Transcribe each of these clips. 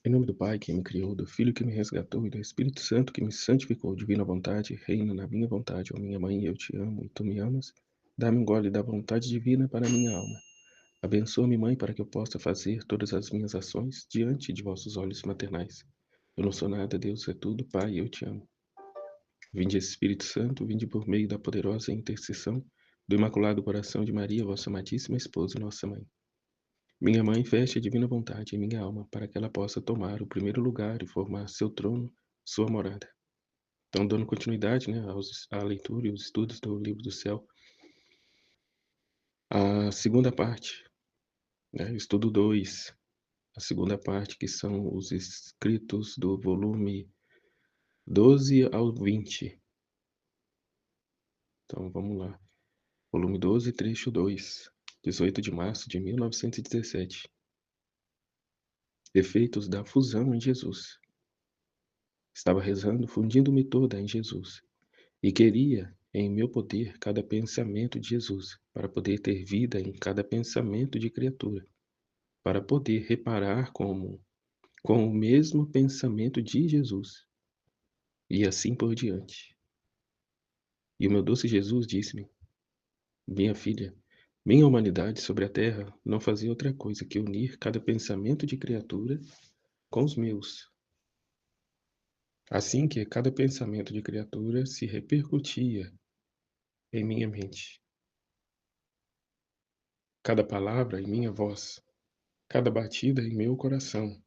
Em nome do Pai que me criou, do Filho que me resgatou e do Espírito Santo que me santificou, divina vontade, reina na minha vontade, ó minha mãe, eu te amo e tu me amas. Dá-me um gole da vontade divina para a minha alma. Abençoa-me, mãe, para que eu possa fazer todas as minhas ações diante de vossos olhos maternais. Eu não sou nada, Deus é tudo, Pai, eu te amo. Vinde, Espírito Santo, vinde por meio da poderosa intercessão do Imaculado Coração de Maria, vossa amadíssima esposa e nossa mãe. Minha mãe feche a divina vontade em minha alma, para que ela possa tomar o primeiro lugar e formar seu trono, sua morada. Então, dando continuidade, né, à leitura e aos estudos do Livro do Céu, a segunda parte, né, estudo 2, a segunda parte, que são os escritos do volume 12 ao 20. Então, vamos lá. Volume 12, trecho 2, 18 de março de 1917. Efeitos da fusão em Jesus. Estava rezando, fundindo-me toda em Jesus. E queria em meu poder cada pensamento de Jesus, para poder ter vida em cada pensamento de criatura, para poder reparar com o mesmo pensamento de Jesus, e assim por diante. E o meu doce Jesus disse-me: minha filha, minha humanidade sobre a terra não fazia outra coisa que unir cada pensamento de criatura com os meus. Assim que cada pensamento de criatura se repercutia em minha mente, cada palavra em minha voz, cada batida em meu coração,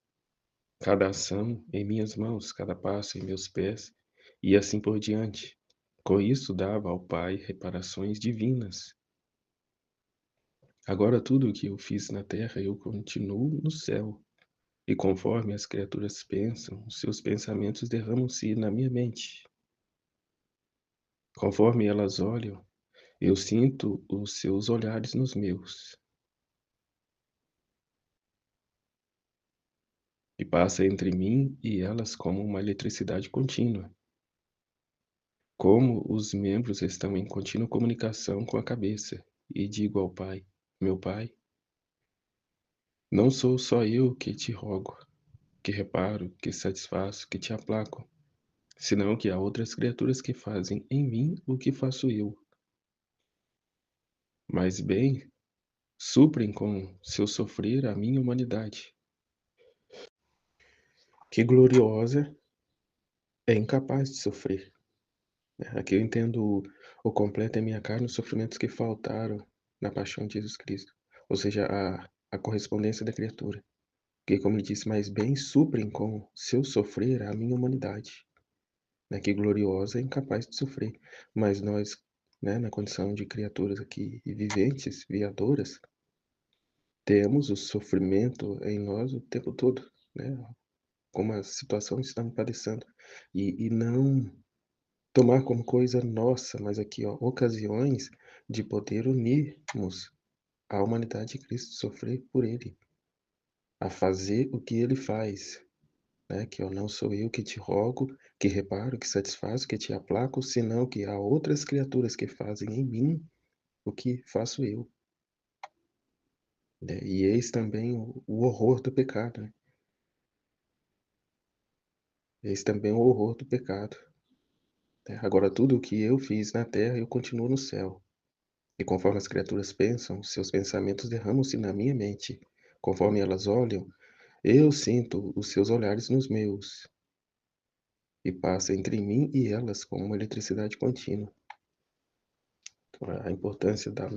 cada ação em minhas mãos, cada passo em meus pés, e assim por diante. Com isso dava ao Pai reparações divinas. Agora tudo o que eu fiz na terra eu continuo no céu. E conforme as criaturas pensam, os seus pensamentos derramam-se na minha mente. Conforme elas olham, eu sinto os seus olhares nos meus. E passa entre mim e elas como uma eletricidade contínua. Como os membros estão em contínua comunicação com a cabeça, e digo ao Pai: meu Pai, não sou só eu que te rogo, que reparo, que satisfaço, que te aplaco, senão que há outras criaturas que fazem em mim o que faço eu. Mas bem, suprem com seu sofrer a minha humanidade, que gloriosa é incapaz de sofrer. Aqui eu entendo o completo em minha carne os sofrimentos que faltaram na paixão de Jesus Cristo, ou seja, a correspondência da criatura, que, como ele disse, mais bem suprem com seu sofrer a minha humanidade, né, que gloriosa é incapaz de sofrer, mas nós, né, na condição de criaturas aqui viventes, viadoras, temos o sofrimento em nós o tempo todo, né, como a situação está me padecendo, e não tomar como coisa nossa, mas aqui, ó, ocasiões de poder unirmos a humanidade de Cristo, sofrer por Ele, a fazer o que Ele faz, né? Que eu não sou eu que te rogo, que reparo, que satisfaço, que te aplaco, senão que há outras criaturas que fazem em mim o que faço eu. Né? E eis também o horror do pecado, né? Eis também o horror do pecado. Né? Agora, tudo o que eu fiz na terra, eu continuo no céu. E conforme as criaturas pensam, seus pensamentos derramam-se na minha mente. Conforme elas olham, eu sinto os seus olhares nos meus, e passa entre mim e elas como uma eletricidade contínua. Então, a importância do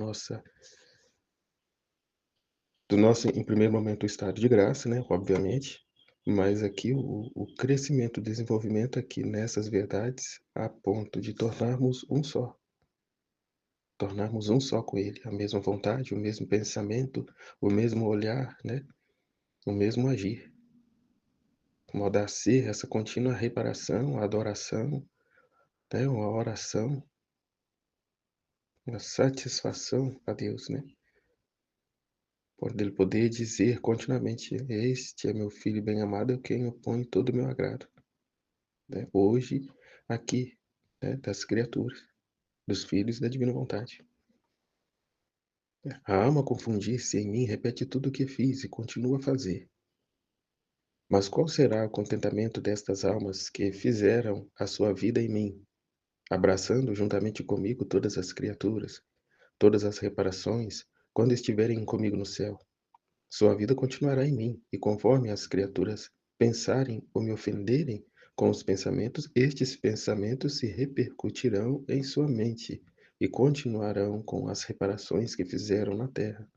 nosso, em primeiro momento, o estado de graça, né, obviamente, mas aqui o crescimento, o desenvolvimento aqui nessas verdades, a ponto de tornarmos um só com Ele, a mesma vontade, o mesmo pensamento, o mesmo olhar, né, o mesmo agir. Modo a ser essa contínua reparação, a adoração, né, uma oração, uma satisfação a Deus, né? Por ele poder dizer continuamente: este é meu filho bem-amado, a quem eu ponho todo o meu agrado. Né? Hoje, aqui, né, das criaturas, dos filhos da divina vontade. A alma confundir-se em mim repete tudo o que fiz e continua a fazer. Mas qual será o contentamento destas almas que fizeram a sua vida em mim, abraçando juntamente comigo todas as criaturas, todas as reparações, quando estiverem comigo no céu? Sua vida continuará em mim, e conforme as criaturas pensarem ou me ofenderem com os pensamentos, estes pensamentos se repercutirão em sua mente e continuarão com as reparações que fizeram na terra.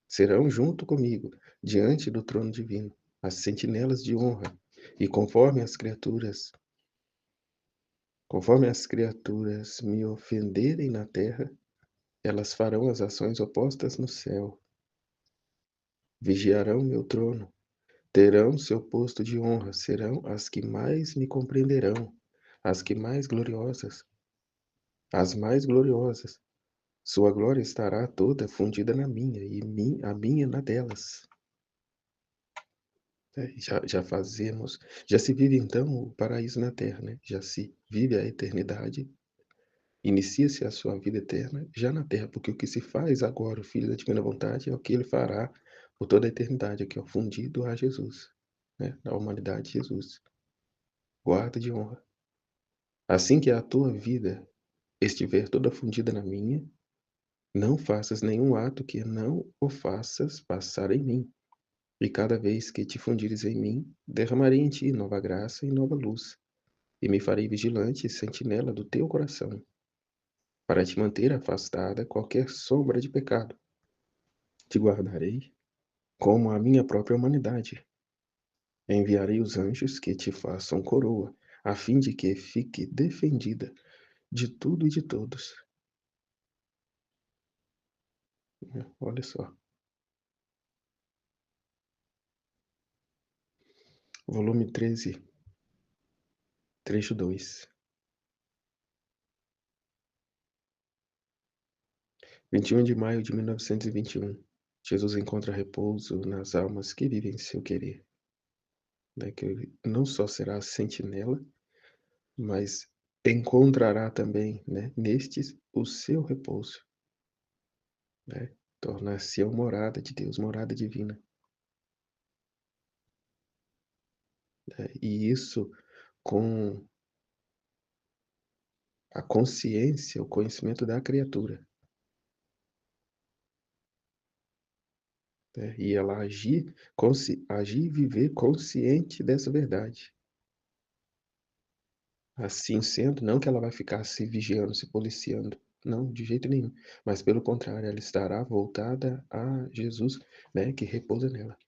Serão junto comigo, diante do trono divino, as sentinelas de honra, e conforme as criaturas me ofenderem na terra, elas farão as ações opostas no céu, vigiarão meu trono, terão seu posto de honra, serão as que mais me compreenderão, as que mais gloriosas, as mais gloriosas. Sua glória estará toda fundida na minha, e a minha na delas. Já se vive então o paraíso na terra, né? Já se vive a eternidade, inicia-se a sua vida eterna já na terra, porque o que se faz agora, o Filho da Divina Vontade, é o que ele fará por toda a eternidade, que é o fundido a Jesus, né? A humanidade de Jesus, guarda de honra. Assim que a tua vida estiver toda fundida na minha, não faças nenhum ato que não o faças passar em mim. E cada vez que te fundires em mim, derramarei em ti nova graça e nova luz, e me farei vigilante e sentinela do teu coração, para te manter afastada qualquer sombra de pecado. Te guardarei como a minha própria humanidade. Enviarei os anjos que te façam coroa, a fim de que fique defendida de tudo e de todos. Olha só. Volume 13, trecho 2. 21 de maio de 1921. Jesus encontra repouso nas almas que vivem seu querer. Né? Que ele não só será sentinela, mas encontrará também, né, nestes o seu repouso. Né? Tornar-se morada de Deus, morada divina. Né? E isso com a consciência, o conhecimento da criatura. Né? E ela agir e viver consciente dessa verdade. Assim sendo, não que ela vai ficar se vigiando, se policiando, não, de jeito nenhum, mas pelo contrário, ela estará voltada a Jesus, né, que repousa nela,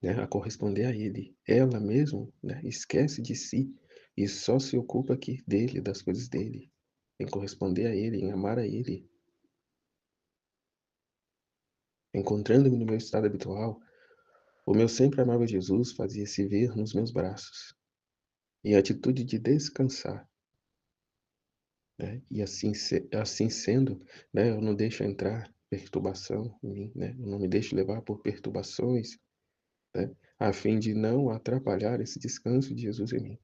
né, a corresponder a Ele. Ela mesmo, né, esquece de si e só se ocupa aqui dele, das coisas dele, em corresponder a Ele, em amar a Ele. Encontrando-me no meu estado habitual, o meu sempre amável Jesus fazia-se ver nos meus braços, em atitude de descansar. Né? E assim sendo, né, eu não deixo entrar perturbação em mim, né? Eu não me deixo levar por perturbações, né, a fim de não atrapalhar esse descanso de Jesus em mim.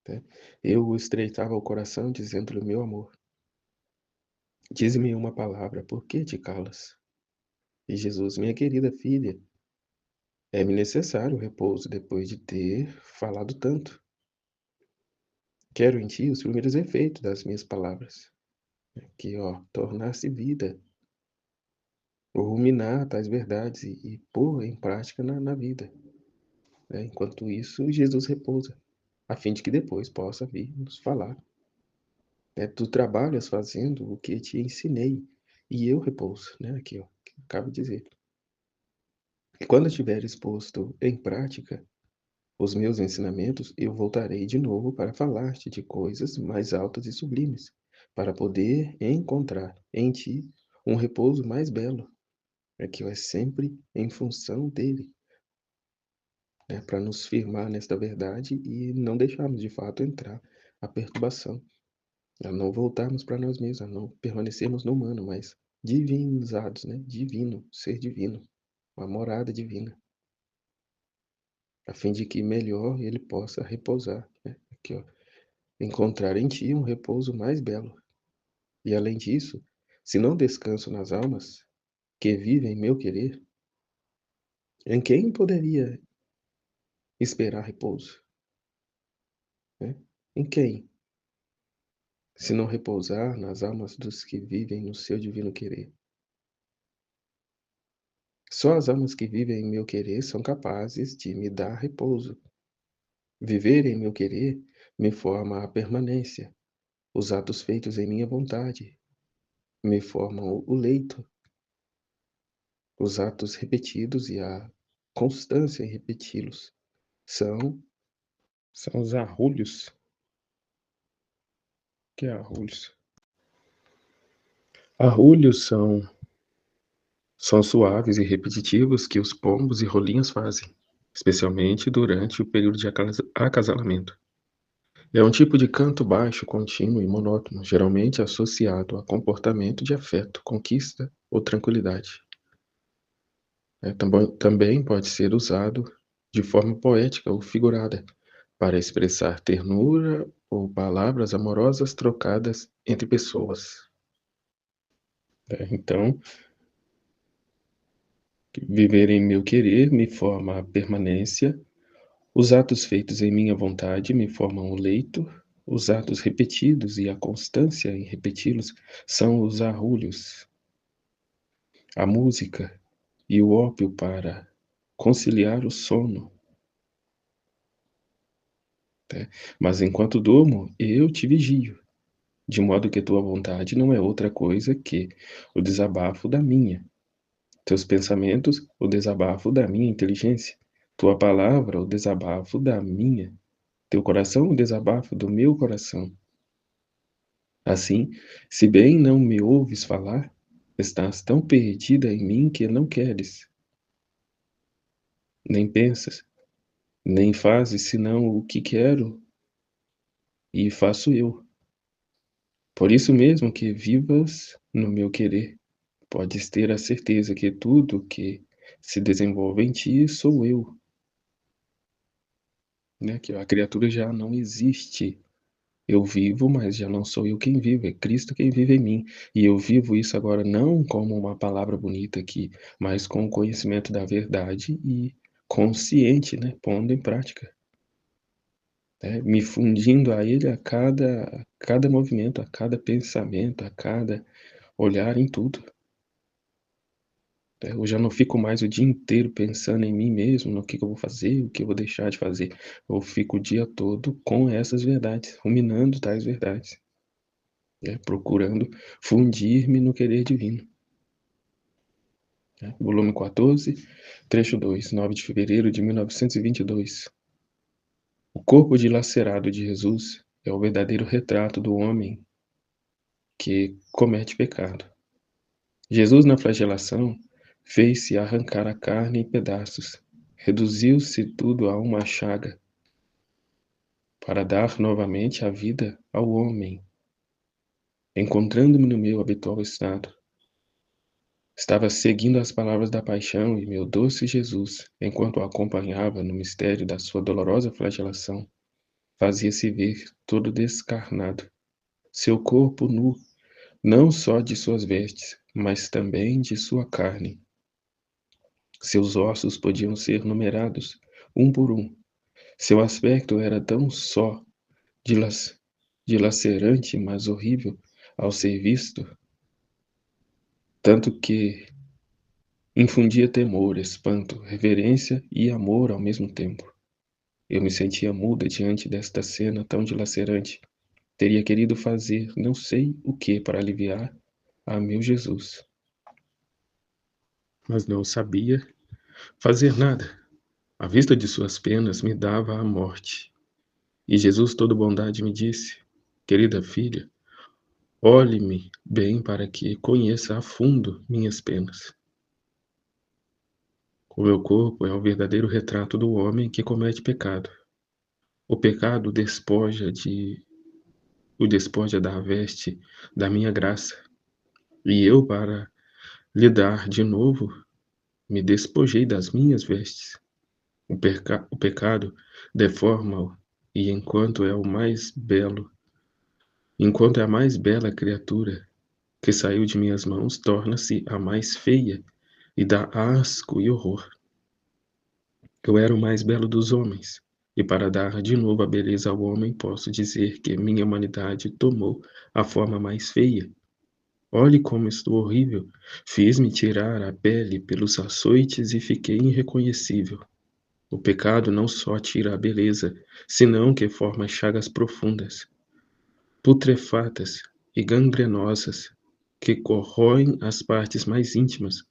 Né? Eu o estreitava o coração, dizendo-lhe meu amor. Diz-me uma palavra, por que te calas? E Jesus, minha querida filha, é-me necessário o repouso depois de ter falado tanto. Quero em ti os primeiros efeitos das minhas palavras, que, ó, tornar-se vida, ruminar tais verdades e pôr em prática na vida. Né? Enquanto isso, Jesus repousa, a fim de que depois possa vir nos falar. Né? Tu trabalhas fazendo o que te ensinei, e eu repouso. Né? Aqui, ó, que eu acabo de dizer. E quando tiveres posto em prática os meus ensinamentos, eu voltarei de novo para falar-te de coisas mais altas e sublimes, para poder encontrar em ti um repouso mais belo, que é sempre em função dele, né, para nos firmar nesta verdade e não deixarmos de fato entrar a perturbação, a não voltarmos para nós mesmos, a não permanecermos no humano, mas divinizados, né, divino, ser divino, uma morada divina, a fim de que melhor ele possa repousar, né? Aqui, ó, encontrar em ti um repouso mais belo. E além disso, se não descanso nas almas que vivem meu querer, Em quem poderia esperar repouso, né? Em quem, se não repousar nas almas dos que vivem no seu divino querer? Só as almas que vivem em meu querer são capazes de me dar repouso. Viver em meu querer me forma a permanência. Os atos feitos em minha vontade me formam o leito. Os atos repetidos e a constância em repeti-los são são os arrulhos. Que é arrulhos? Arrulhos são suaves e repetitivos que os pombos e rolinhas fazem, especialmente durante o período de acasalamento. É um tipo de canto baixo, contínuo e monótono, geralmente associado a comportamento de afeto, conquista ou tranquilidade. Também pode ser usado de forma poética ou figurada, para expressar ternura ou palavras amorosas trocadas entre pessoas. Então, viver em meu querer me forma a permanência, os atos feitos em minha vontade me formam o leito, os atos repetidos e a constância em repeti-los são os arrulhos. A música e o ópio para conciliar o sono. Né? Mas enquanto durmo, eu te vigio, de modo que tua vontade não é outra coisa que o desabafo da minha, teus pensamentos, o desabafo da minha inteligência, tua palavra, o desabafo da minha, teu coração, o desabafo do meu coração. Assim, se bem não me ouves falar, estás tão perdida em mim que não queres, nem pensas, nem fazes senão o que quero e faço eu. Por isso mesmo que vivas no meu querer, podes ter a certeza que tudo que se desenvolve em ti sou eu, né? Que a criatura já não existe. Eu vivo, mas já não sou eu quem vive, é Cristo quem vive em mim. E eu vivo isso agora não como uma palavra bonita aqui, mas com o conhecimento da verdade e consciente, né? Pondo em prática, né? Me fundindo a Ele a cada movimento, a cada pensamento, a cada olhar, em tudo. Eu já não fico mais o dia inteiro pensando em mim mesmo, no que eu vou fazer, o que eu vou deixar de fazer. Eu fico o dia todo com essas verdades, ruminando tais verdades, né? Procurando fundir-me no querer divino. Né? Volume 14, trecho 2, 9 de fevereiro de 1922. O corpo dilacerado de Jesus é o verdadeiro retrato do homem que comete pecado. Jesus, na flagelação, fez-se arrancar a carne em pedaços, reduziu-se tudo a uma chaga, para dar novamente a vida ao homem. Encontrando-me no meu habitual estado, estava seguindo as palavras da paixão e meu doce Jesus, enquanto o acompanhava no mistério da sua dolorosa flagelação, fazia-se ver todo descarnado, seu corpo nu, não só de suas vestes, mas também de sua carne. Seus ossos podiam ser numerados, um por um. Seu aspecto era tão só, dilacerante, mas horrível ao ser visto, tanto que infundia temor, espanto, reverência e amor ao mesmo tempo. Eu me sentia muda diante desta cena tão dilacerante. Teria querido fazer não sei o que para aliviar a meu Jesus, mas não sabia fazer nada. A vista de suas penas me dava a morte. E Jesus, todo bondade, me disse: querida filha, olhe-me bem para que conheça a fundo minhas penas. O meu corpo é o verdadeiro retrato do homem que comete pecado. O pecado o despoja da veste da minha graça. E eu, para lhe dar de novo, me despojei das minhas vestes. O pecado deforma-o, e enquanto é a mais bela criatura que saiu de minhas mãos, torna-se a mais feia e dá asco e horror. Eu era o mais belo dos homens, e para dar de novo a beleza ao homem, posso dizer que minha humanidade tomou a forma mais feia. Olhe como estou horrível. Fiz-me tirar a pele pelos açoites e fiquei irreconhecível. O pecado não só tira a beleza, senão que forma chagas profundas, putrefatas e gangrenosas, que corroem as partes mais íntimas,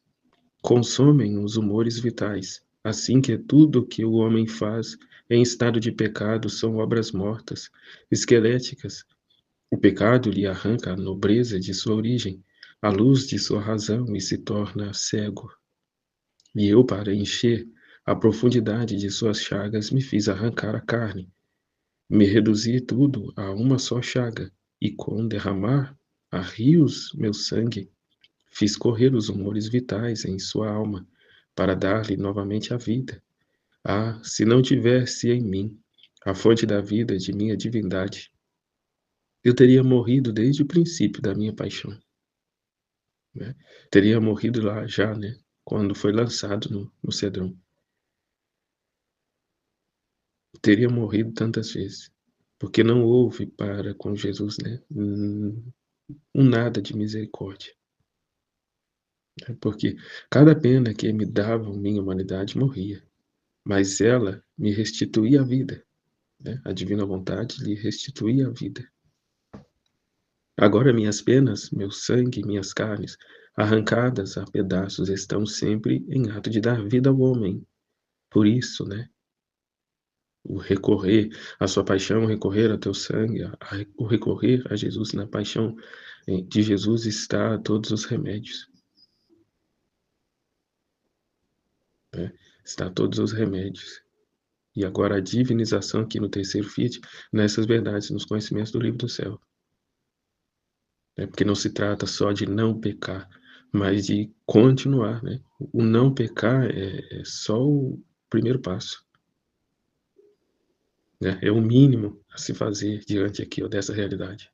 consomem os humores vitais, assim que tudo o que o homem faz em estado de pecado são obras mortas, esqueléticas. O pecado lhe arranca a nobreza de sua origem, a luz de sua razão e se torna cego. E eu, para encher a profundidade de suas chagas, me fiz arrancar a carne, me reduzi tudo a uma só chaga, e com derramar a rios meu sangue, fiz correr os humores vitais em sua alma, para dar-lhe novamente a vida. Ah, se não tivesse em mim a fonte da vida de minha divindade, eu teria morrido desde o princípio da minha paixão, né? Teria morrido lá já, né? Quando foi lançado no Cedrão. Teria morrido tantas vezes, porque não houve para com Jesus, né? Um nada de misericórdia, né? Porque cada pena que me davam minha humanidade morria, mas ela me restituía a vida, né? A divina vontade lhe restituía a vida. Agora minhas penas, meu sangue, minhas carnes, arrancadas a pedaços, estão sempre em ato de dar vida ao homem. Por isso, né, o recorrer à sua paixão, recorrer ao teu sangue, o recorrer a Jesus na paixão de Jesus está todos os remédios, né? Está todos os remédios. E agora a divinização aqui no terceiro fiat, nessas verdades, nos conhecimentos do livro do céu. Né? Porque não se trata só de não pecar, mas de continuar, né? O não pecar é só o primeiro passo, né? É o mínimo a se fazer diante aqui, ó, dessa realidade.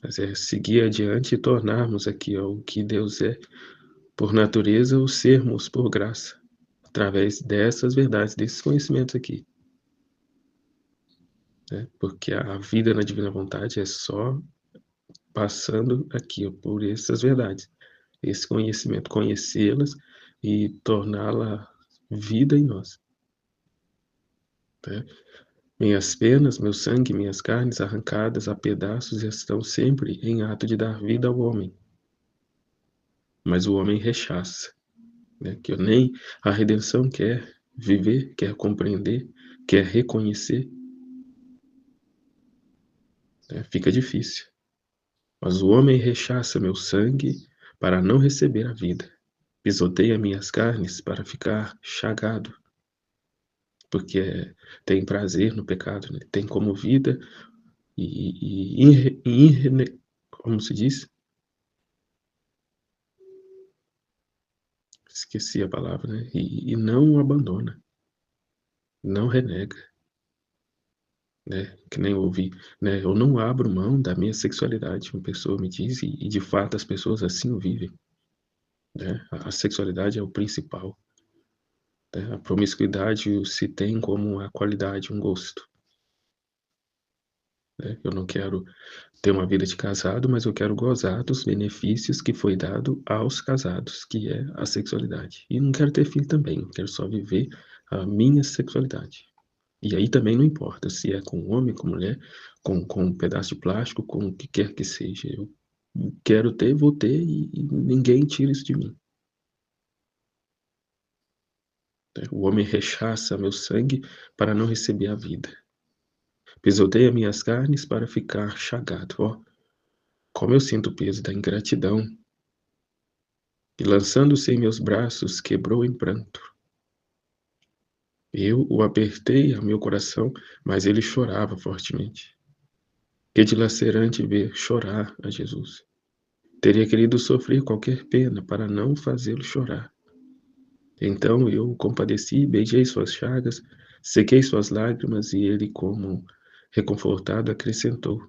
Mas é seguir adiante e tornarmos aqui, ó, o que Deus é por natureza, o sermos por graça, através dessas verdades, desses conhecimentos aqui, né? Porque a vida na divina vontade é só passando aqui, ó, por essas verdades, esse conhecimento, conhecê-las e torná-la vida em nós, né? Minhas penas, meu sangue, minhas carnes arrancadas a pedaços estão sempre em ato de dar vida ao homem, mas o homem rechaça, né? Que nem a redenção quer viver, quer compreender, quer reconhecer, né? Fica difícil. Mas o homem rechaça meu sangue para não receber a vida. Pisoteia minhas carnes para ficar chagado, porque tem prazer no pecado, né? Tem como vida como se diz? Esqueci a palavra, né? E não abandona, não renega, né? Que nem ouvi, né? Eu não abro mão da minha sexualidade, uma pessoa me diz, e de fato as pessoas assim o vivem, né? A sexualidade é o principal, né? A promiscuidade se tem como uma qualidade, um gosto, né? Eu não quero ter uma vida de casado, mas eu quero gozar dos benefícios que foi dado aos casados, que é a sexualidade. E não quero ter filho também, eu quero só viver a minha sexualidade. E aí também não importa se é com homem, com mulher, com um pedaço de plástico, com o que quer que seja. Eu quero ter, vou ter e ninguém tira isso de mim, né? O homem rechaça meu sangue para não receber a vida. Pisoteia minhas carnes para ficar chagado. Ó, como eu sinto o peso da ingratidão. E lançando-se em meus braços, quebrou em pranto. Eu o apertei ao meu coração, mas ele chorava fortemente. Que dilacerante ver chorar a Jesus. Teria querido sofrer qualquer pena para não fazê-lo chorar. Então eu o compadeci, beijei suas chagas, sequei suas lágrimas e ele, como reconfortado, acrescentou: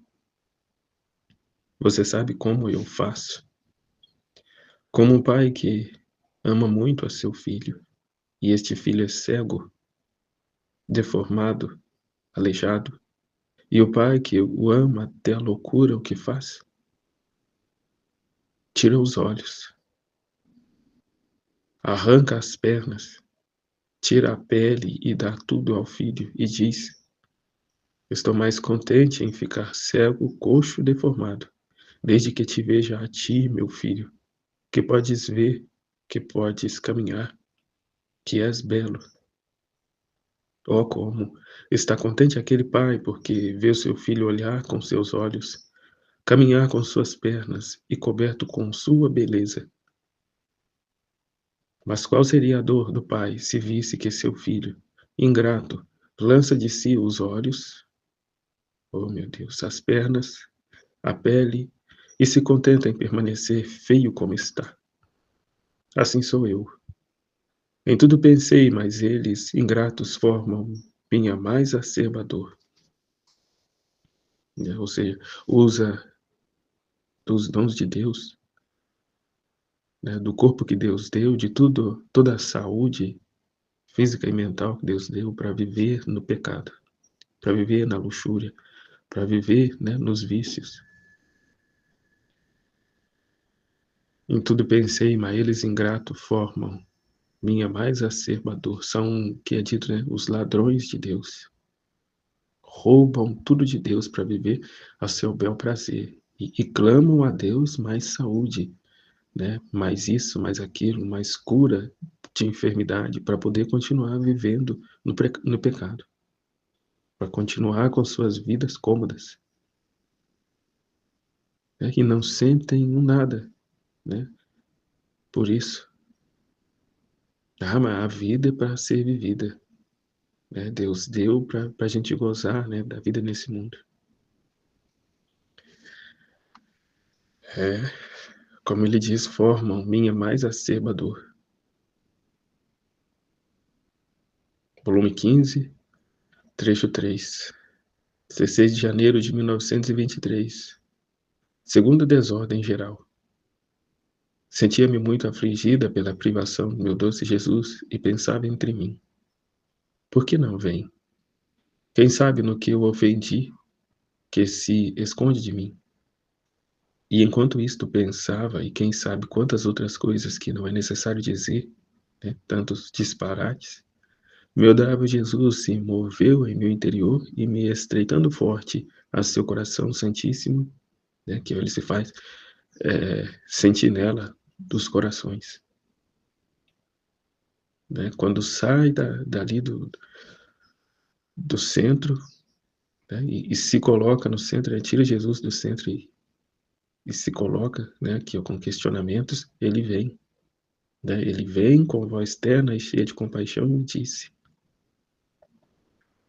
Você sabe como eu faço? Como um pai que ama muito a seu filho, e este filho é cego, deformado, aleijado, e o pai que o ama até a loucura, o que faz? Tira os olhos, arranca as pernas, tira a pele e dá tudo ao filho, e diz: estou mais contente em ficar cego, coxo, deformado, desde que te veja a ti, meu filho, que podes ver, que podes caminhar, que és belo. Oh, como está contente aquele pai, porque vê o seu filho olhar com seus olhos, caminhar com suas pernas e coberto com sua beleza. Mas qual seria a dor do pai se visse que seu filho, ingrato, lança de si os olhos, oh meu Deus, as pernas, a pele, e se contenta em permanecer feio como está? Assim sou eu. Em tudo pensei, mas eles, ingratos, formam minha mais acerba dor. Ou seja, usa dos dons de Deus, né, do corpo que Deus deu, de tudo, toda a saúde física e mental que Deus deu para viver no pecado, para viver na luxúria, para viver, né, nos vícios. Em tudo pensei, mas eles ingratos formam minha mais acerba dor. São, que é dito, né, os ladrões de Deus. Roubam tudo de Deus para viver a seu bel prazer. E clamam a Deus mais saúde, né? Mais isso, mais aquilo, mais cura de enfermidade, para poder continuar vivendo no pecado, para continuar com suas vidas cômodas, né? E não sentem um nada, né? Por isso, mas a vida é para ser vivida, né? Deus deu para a gente gozar, né, da vida nesse mundo. É, como ele diz, formam minha mais acerba dor. Volume 15, trecho 3. 16 de janeiro de 1923. Segunda desordem geral. Sentia-me muito afligida pela privação do meu doce Jesus e pensava entre mim: por que não vem? Quem sabe no que eu ofendi, que se esconde de mim? E enquanto isto pensava, e quem sabe quantas outras coisas que não é necessário dizer, né, tantos disparates, meu adorável Jesus se moveu em meu interior e me estreitando forte a seu coração santíssimo, né, que ele se faz sentinela dos corações. Né? Quando sai dali do centro, né, e se coloca no centro, tira Jesus do centro e se coloca, né, aqui com questionamentos, ele vem. Né, ele vem com voz terna e cheia de compaixão e me disse: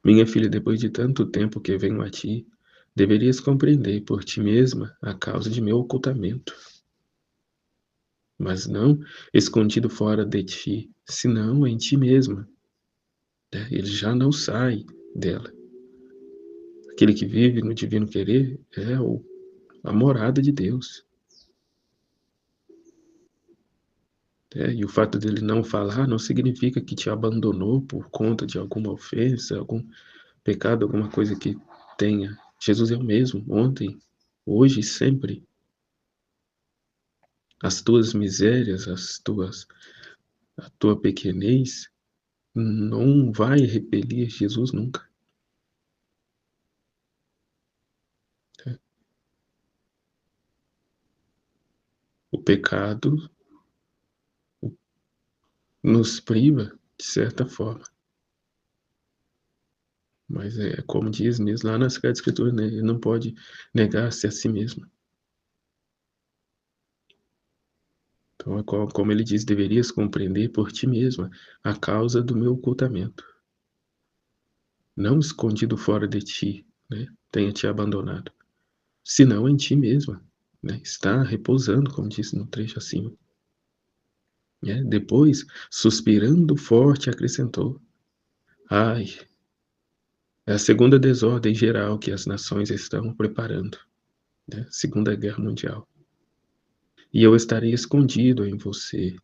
minha filha, depois de tanto tempo que venho a ti, deverias compreender por ti mesma a causa de meu ocultamento, mas não escondido fora de ti, senão em ti mesma. Né? Ele já não sai dela. Aquele que vive no divino querer é a morada de Deus. E o fato dele não falar não significa que te abandonou por conta de alguma ofensa, algum pecado, alguma coisa que tenha. Jesus é o mesmo, ontem, hoje e sempre. As tuas misérias, a tua pequenez não vai repelir Jesus nunca. O pecado nos priva, de certa forma. Mas é como diz mesmo lá na Sagrada Escritura, né? Ele não pode negar-se a si mesmo. Então, como ele diz, deverias compreender por ti mesma a causa do meu ocultamento. Não escondido fora de ti, né? Tenha te abandonado, senão em ti mesma, né? Está repousando, como disse no trecho acima. Depois, suspirando forte, acrescentou: ai, é a segunda desordem geral que as nações estão preparando, né? Segunda Guerra Mundial. E eu estarei escondido em você,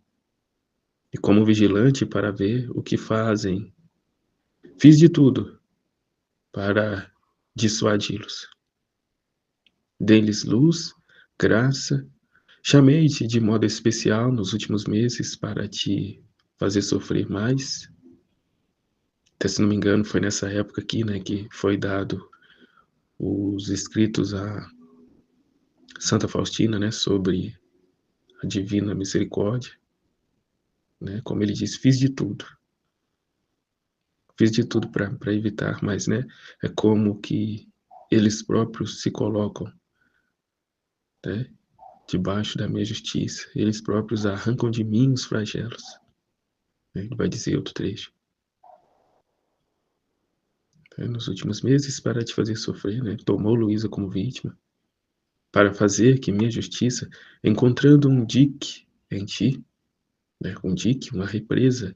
e como vigilante para ver o que fazem. Fiz de tudo para dissuadi-los. Dei-lhes luz, graça. Chamei-te de modo especial nos últimos meses para te fazer sofrer mais. Até se não me engano, foi nessa época aqui, né, que foi dado os escritos a Santa Faustina, né, sobre a divina misericórdia, né, como ele diz, fiz de tudo para evitar, mas, né, é como que eles próprios se colocam, né, debaixo da minha justiça, eles próprios arrancam de mim os flagelos, né, ele vai dizer outro trecho, né, nos últimos meses para te fazer sofrer, né, tomou Luísa como vítima, para fazer que minha justiça, encontrando um dique em ti, né, um dique, uma represa,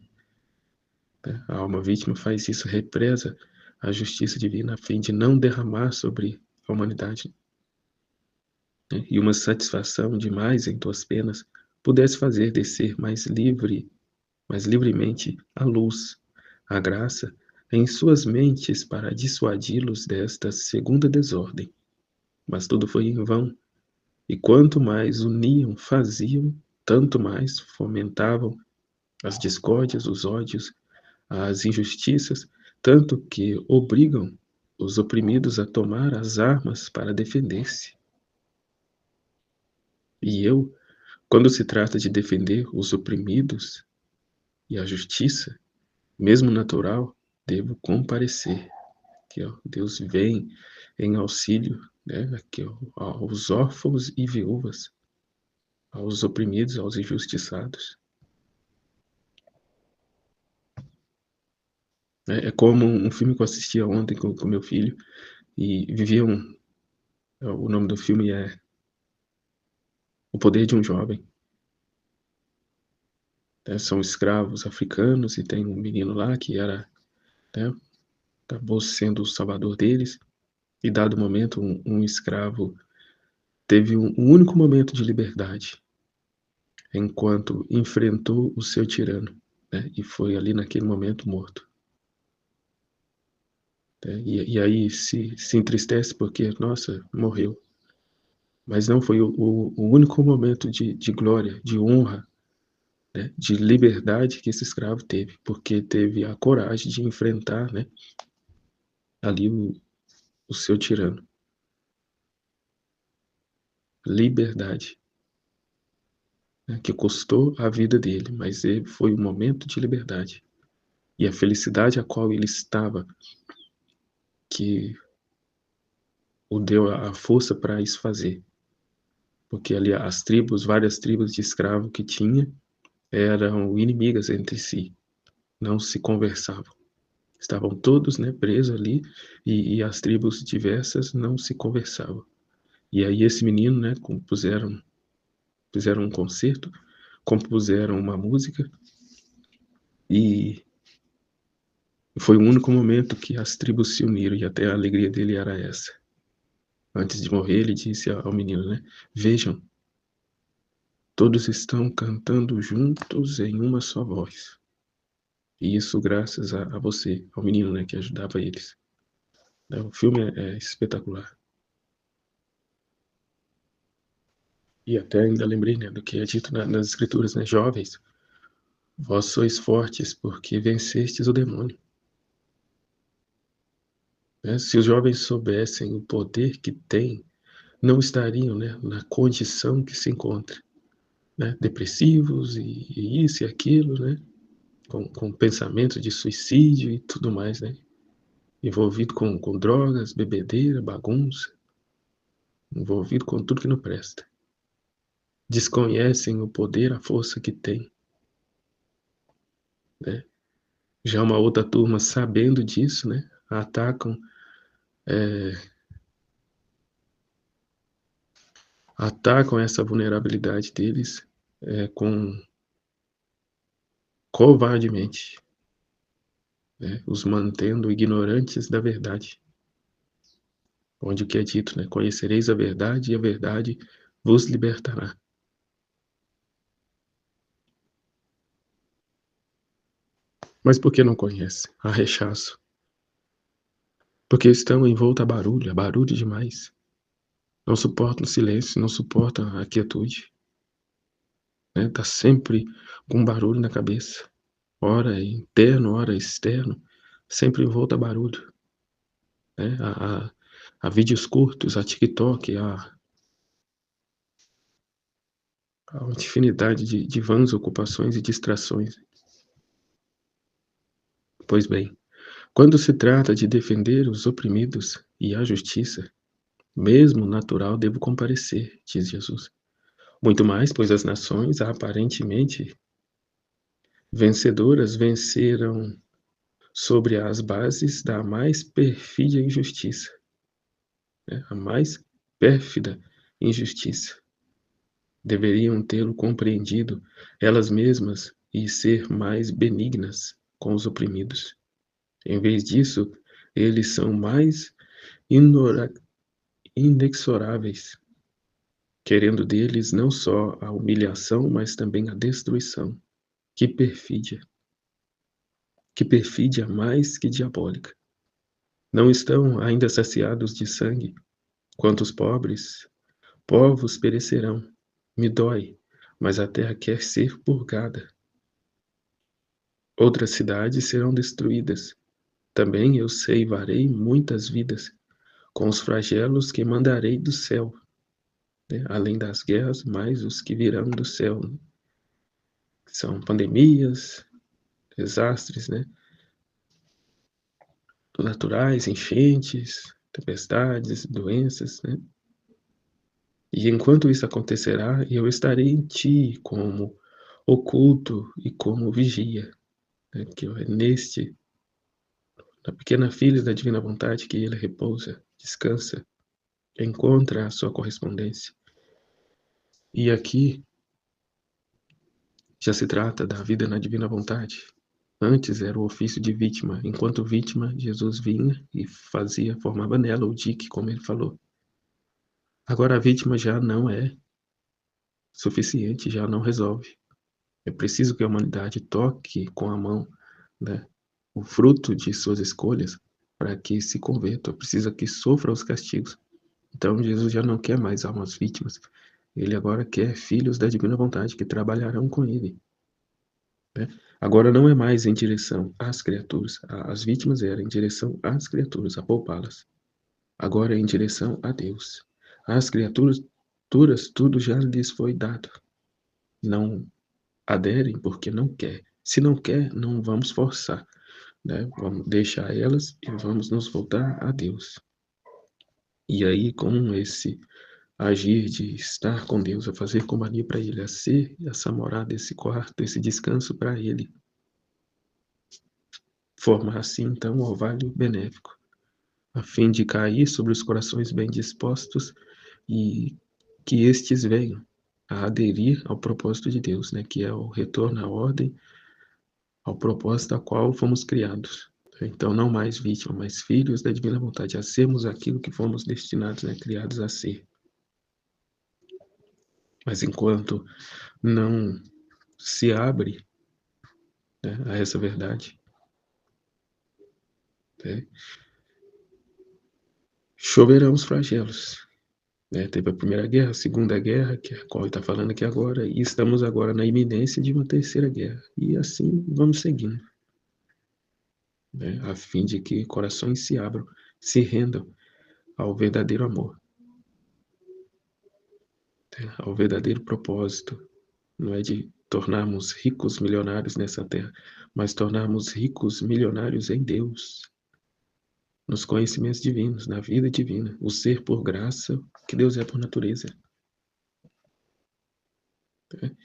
né, a alma vítima faz isso, represa a justiça divina a fim de não derramar sobre a humanidade, né, e uma satisfação demais em tuas penas pudesse fazer descer mais livremente a luz, a graça em suas mentes para dissuadi-los desta segunda desordem. Mas tudo foi em vão. E quanto mais uniam, faziam, tanto mais fomentavam as discórdias, os ódios, as injustiças, tanto que obrigam os oprimidos a tomar as armas para defender-se. E eu, quando se trata de defender os oprimidos e a justiça, mesmo natural, devo comparecer. Aqui, ó, Deus vem em auxílio, né, aqui, ó, aos órfãos e viúvas, aos oprimidos, aos injustiçados. É como um filme que eu assisti ontem com meu filho e o nome do filme é O Poder de um Jovem. Né, são escravos africanos e tem um menino lá que era, né, acabou sendo o salvador deles. E dado momento, um escravo teve um único momento de liberdade enquanto enfrentou o seu tirano, né, e foi ali naquele momento morto. Né, e aí se entristece porque, nossa, morreu. Mas não foi o único momento de glória, de honra, né, de liberdade que esse escravo teve, porque teve a coragem de enfrentar, né, ali o seu tirano. Liberdade, né, que custou a vida dele, mas foi um momento de liberdade. E a felicidade a qual ele estava, que o deu a força para isso fazer. Porque ali as tribos, várias tribos de escravo que tinha, eram inimigas entre si, não se conversavam. Estavam todos, né, presos ali e as tribos diversas não se conversavam. E aí esse menino, né, fizeram um concerto, compuseram uma música e foi o único momento que as tribos se uniram e até a alegria dele era essa. Antes de morrer, ele disse ao menino, né, vejam, todos estão cantando juntos em uma só voz. E isso graças a você, ao menino, né, que ajudava eles. O filme é espetacular. E até ainda lembrei, né, do que é dito nas escrituras, né, jovens, vós sois fortes porque vencestes o demônio. Né? Se os jovens soubessem o poder que têm, não estariam, né, na condição que se encontra, né, depressivos e isso e aquilo, né, com pensamento de suicídio e tudo mais, né, envolvido com drogas, bebedeira, bagunça, envolvido com tudo que não presta. Desconhecem o poder, a força que tem, né? Já uma outra turma, sabendo disso, né, atacam essa vulnerabilidade deles covardemente, né, os mantendo ignorantes da verdade. Onde o que é dito, né, conhecereis a verdade e a verdade vos libertará. Mas por que não conhece? Há rechaço. Porque estão envolto a barulho, é barulho demais. Não suportam o silêncio, não suportam a quietude, né? Tá sempre com barulho na cabeça. Ora interno, ora externo, sempre envolto a barulho, né? A vídeos curtos, a TikTok, a uma infinidade de vãs ocupações e distrações. Pois bem, quando se trata de defender os oprimidos e a justiça, mesmo o natural devo comparecer, diz Jesus. Muito mais, pois as nações, aparentemente vencedoras, venceram sobre as bases da mais perfídia injustiça, né? A mais pérfida injustiça. Deveriam tê-lo compreendido elas mesmas e ser mais benignas com os oprimidos. Em vez disso, eles são mais inexoráveis, querendo deles não só a humilhação, mas também a destruição. Que perfídia! Que perfídia mais que diabólica! Não estão ainda saciados de sangue, quantos pobres, povos perecerão. Me dói, mas a terra quer ser purgada. Outras cidades serão destruídas. Também eu ceivarei muitas vidas, com os flagelos que mandarei do céu, né? Além das guerras, mais os que virão do céu, né? São pandemias, desastres, né? Naturais, enchentes, tempestades, doenças, né? E enquanto isso acontecerá, eu estarei em ti como oculto e como vigia, né? Que é na pequena filha da divina vontade que ele repousa, descansa, encontra a sua correspondência. E aqui já se trata da vida na divina vontade. Antes era o ofício de vítima. Enquanto vítima, Jesus vinha e formava nela o dique, como ele falou. Agora a vítima já não é suficiente, já não resolve. É preciso que a humanidade toque com a mão, né, o fruto de suas escolhas para que se converta. Precisa que sofra os castigos. Então Jesus já não quer mais almas vítimas. Ele agora quer filhos da divina vontade que trabalharão com ele, né? Agora não é mais em direção às criaturas. As vítimas eram em direção às criaturas, a poupá-las. Agora é em direção a Deus. Às criaturas, tudo já lhes foi dado. Não aderem porque não quer. Se não quer, não vamos forçar, né? Vamos deixar elas e vamos nos voltar a Deus. E aí, com esse agir de estar com Deus, a fazer companhia para Ele, a ser essa morada, esse quarto, esse descanso para Ele, formar assim então um orvalho benéfico, a fim de cair sobre os corações bem dispostos e que estes venham a aderir ao propósito de Deus, né? Que é o retorno à ordem, ao propósito a qual fomos criados. Então, não mais vítimas, mas filhos da divina vontade, a sermos aquilo que fomos destinados, né? Criados a ser. Mas enquanto não se abre, né, a essa verdade, né, choverão os flagelos. Né? Teve a Primeira Guerra, a Segunda Guerra, que é a qual ele está falando aqui agora, e estamos agora na iminência de uma terceira guerra. E assim vamos seguindo, né? A fim de que corações se abram, se rendam ao verdadeiro amor, né? Ao verdadeiro propósito. Não é de tornarmos ricos milionários nessa terra, mas tornarmos ricos milionários em Deus, nos conhecimentos divinos, na vida divina, o ser por graça que Deus é por natureza. Né?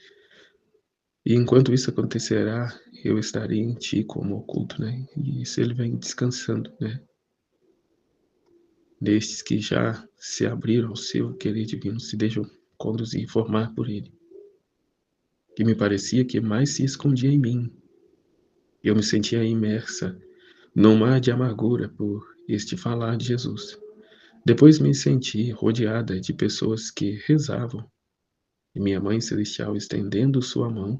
E enquanto isso acontecerá, eu estarei em ti como oculto, né? E isso ele vem descansando, né? Destes que já se abriram ao seu querer divino, se deixam conduzir e formar por ele. Que me parecia que mais se escondia em mim. Eu me sentia imersa num mar de amargura por este falar de Jesus. Depois me senti rodeada de pessoas que rezavam, e minha Mãe Celestial, estendendo sua mão,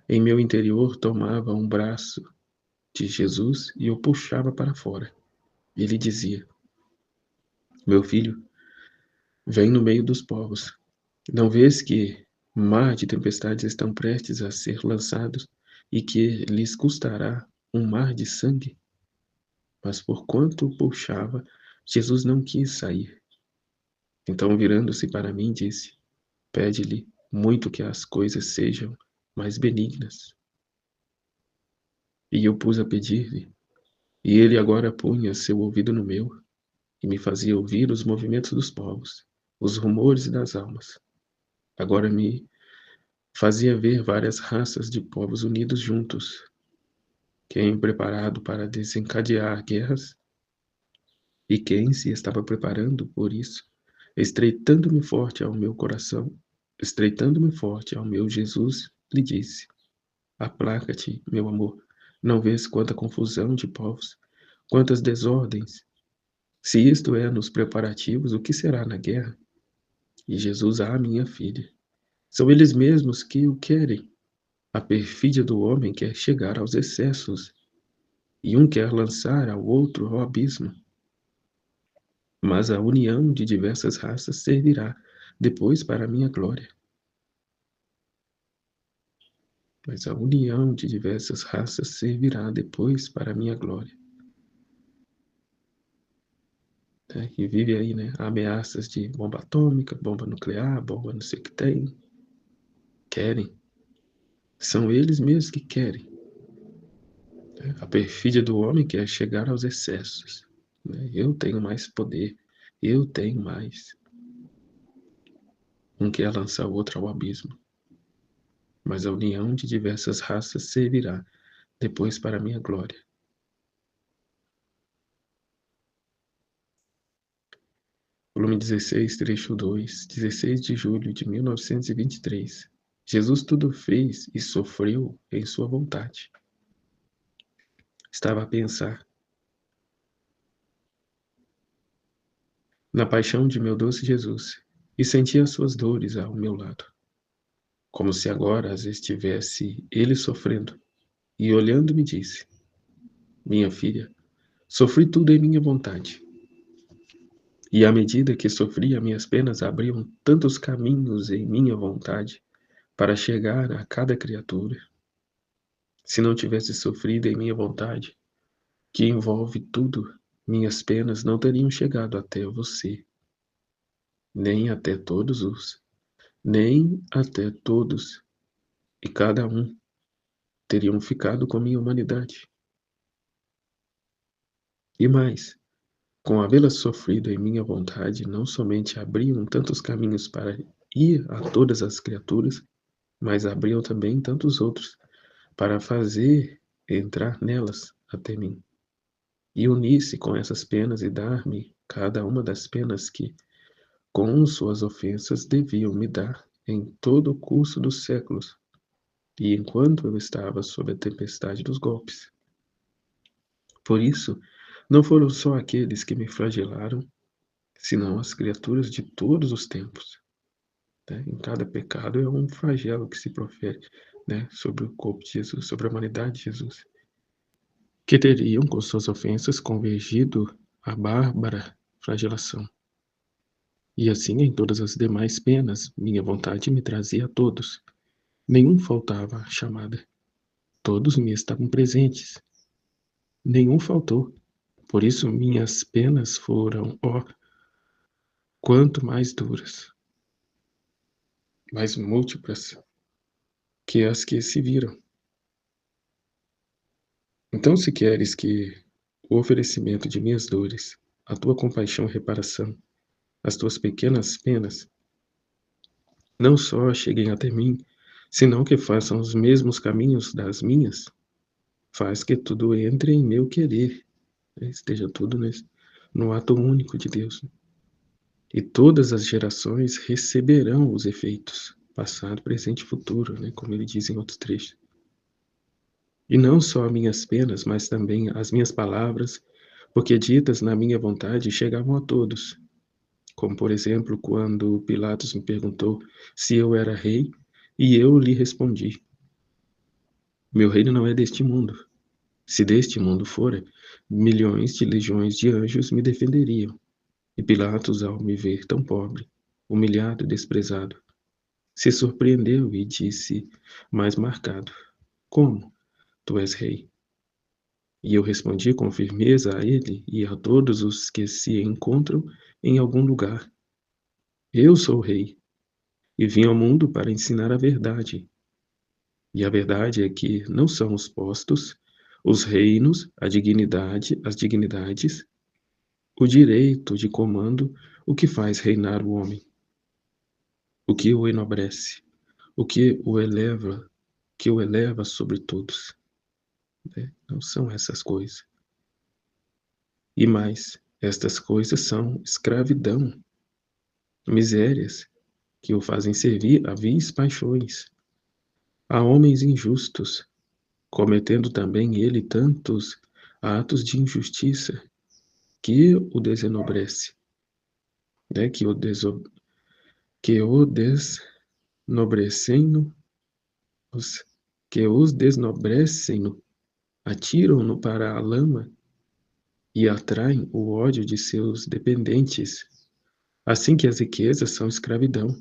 em meu interior tomava um braço de Jesus e o puxava para fora. Ele dizia: Meu filho, vem no meio dos povos. Não vês que mar de tempestades estão prestes a ser lançados e que lhes custará um mar de sangue? Mas porquanto o puxava, Jesus não quis sair. Então, virando-se para mim, disse: Pede-lhe muito que as coisas sejam mais benignas. E eu pus a pedir-lhe, e ele agora punha seu ouvido no meu, e me fazia ouvir os movimentos dos povos, os rumores das almas. Agora me fazia ver várias raças de povos unidos juntos, quem preparado para desencadear guerras, e quem se estava preparando por isso, estreitando-me forte ao meu coração, estreitando-me forte ao meu Jesus, lhe disse: Aplaca-te, meu amor, não vês quanta confusão de povos, quantas desordens? Se isto é nos preparativos, o que será na guerra? E Jesus, minha filha, são eles mesmos que o querem. A perfídia do homem quer chegar aos excessos, e um quer lançar ao outro ao abismo. Mas a união de diversas raças servirá depois para a minha glória. Mas a união de diversas raças servirá depois para a minha glória. E vive aí, né, ameaças de bomba atômica, bomba nuclear, bomba não sei o que tem. Querem. São eles mesmos que querem. A perfídia do homem quer chegar aos excessos. Eu tenho mais poder. Eu tenho mais. Um quer lançar o outro ao abismo. Mas a união de diversas raças servirá depois para a minha glória. Volume 16, trecho 2, 16 de julho de 1923. Jesus tudo fez e sofreu em sua vontade. Estava a pensar na paixão de meu doce Jesus e sentia as suas dores ao meu lado, como se agora as estivesse ele sofrendo, e olhando me disse: Minha filha, sofri tudo em minha vontade. E à medida que sofria, minhas penas abriam tantos caminhos em minha vontade para chegar a cada criatura. Se não tivesse sofrido em minha vontade, que envolve tudo, minhas penas não teriam chegado até você, nem até todos, e cada um teriam ficado com minha humanidade. E mais, com havê-la sofrido em minha vontade, não somente abriam tantos caminhos para ir a todas as criaturas, mas abriam também tantos outros para fazer entrar nelas até mim, e unir-se com essas penas e dar-me cada uma das penas que, com suas ofensas, deviam me dar em todo o curso dos séculos, e enquanto eu estava sob a tempestade dos golpes. Por isso, não foram só aqueles que me flagelaram, senão as criaturas de todos os tempos. Em cada pecado é um flagelo que se profere, sobre o corpo de Jesus, sobre a humanidade de Jesus, que teriam, com suas ofensas, convergido à bárbara flagelação. E assim em todas as demais penas, minha vontade me trazia a todos. Nenhum faltava à chamada. Todos me estavam presentes. Nenhum faltou. Por isso minhas penas foram, quanto mais duras, mais múltiplas que as que se viram. Então, se queres que o oferecimento de minhas dores, a tua compaixão e reparação, as tuas pequenas penas, não só cheguem até mim, senão que façam os mesmos caminhos das minhas, faz que tudo entre em meu querer, esteja tudo no ato único de Deus. E todas as gerações receberão os efeitos, passado, presente e futuro, como ele diz em outros trechos. E não só minhas penas, mas também as minhas palavras, porque ditas na minha vontade chegavam a todos. Como, por exemplo, quando Pilatos me perguntou se eu era rei, e eu lhe respondi: Meu reino não é deste mundo. Se deste mundo fora, milhões de legiões de anjos me defenderiam. E Pilatos, ao me ver tão pobre, humilhado e desprezado, se surpreendeu e disse, mais marcado: Como? Tu és rei? E eu respondi com firmeza a ele e a todos os que se encontram em algum lugar: Eu sou o rei, e vim ao mundo para ensinar a verdade. E a verdade é que não são os postos, os reinos, as dignidades, o direito de comando o que faz reinar o homem, o que o enobrece, o que o eleva sobre todos, né? Não são essas coisas. E mais, estas coisas são escravidão, misérias, que o fazem servir a vis paixões, a homens injustos, cometendo também ele tantos atos de injustiça, que o desenobrece, né? Que o desnobrecem-no, os, que os desnobrecem-no, atiram-no para a lama e atraem o ódio de seus dependentes, assim que as riquezas são escravidão.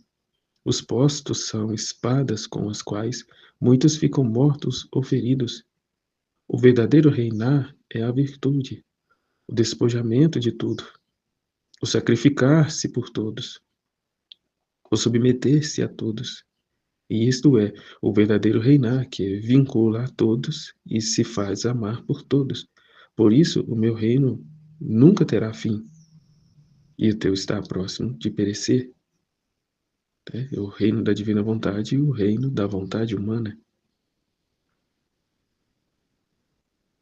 Os postos são espadas com as quais muitos ficam mortos ou feridos. O verdadeiro reinar é a virtude, o despojamento de tudo, o sacrificar-se por todos, o submeter-se a todos. E isto é o verdadeiro reinar, que vincula a todos e se faz amar por todos. Por isso, o meu reino nunca terá fim, e o teu está próximo de perecer. Né? O reino da divina vontade e o reino da vontade humana.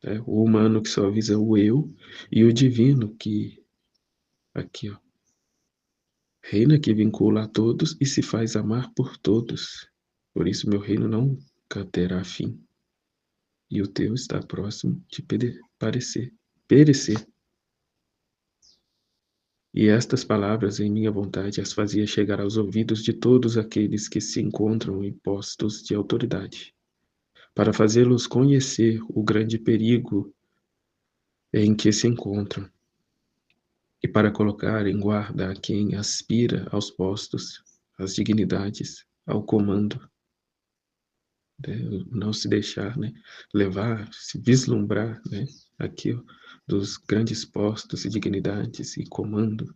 Né? O humano que só visa o eu e o divino que, aqui, ó, reina que vincula a todos e se faz amar por todos. Por isso meu reino nunca terá fim. E o teu está próximo de perecer. E estas palavras em minha vontade as fazia chegar aos ouvidos de todos aqueles que se encontram em postos de autoridade, para fazê-los conhecer o grande perigo em que se encontram, e para colocar em guarda a quem aspira aos postos, às dignidades, ao comando, né? Não se deixar, né, levar, se vislumbrar, né, aqui ó, dos grandes postos e dignidades e comando,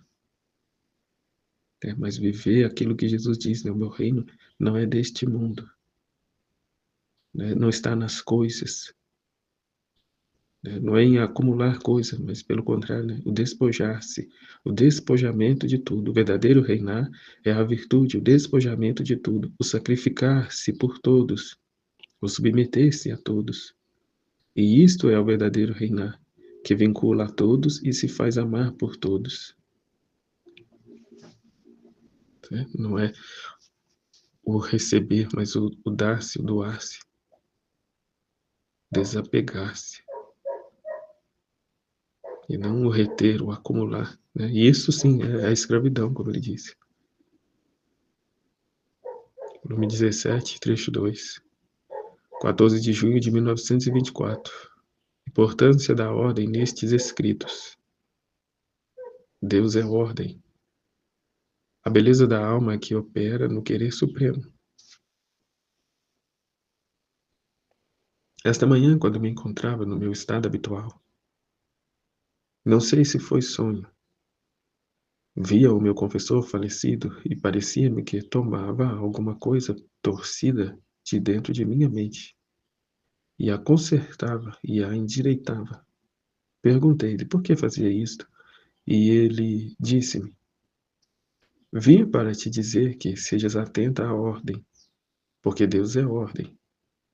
né, mas viver aquilo que Jesus diz, né, o meu reino não é deste mundo, né, não está nas coisas, né, não é em acumular coisas, mas pelo contrário, né, o despojar-se, o despojamento de tudo. O verdadeiro reinar é a virtude, o despojamento de tudo, o sacrificar-se por todos, o submeter-se a todos. E isto é o verdadeiro reinar, que vincula a todos e se faz amar por todos. Né? Não é o receber, mas o dar-se, o doar-se, desapegar-se. E não o reter, o acumular. Né? E isso sim é a escravidão, como ele disse. Volume 17, trecho 2. 14 de junho de 1924. Importância da ordem nestes escritos. Deus é ordem. A beleza da alma que opera no querer supremo. Esta manhã, quando me encontrava no meu estado habitual, não sei se foi sonho, via o meu confessor falecido e parecia-me que tomava alguma coisa torcida de dentro de minha mente e a consertava e a endireitava. Perguntei-lhe por que fazia isto e ele disse-me: Vim para te dizer que sejas atenta à ordem, porque Deus é ordem,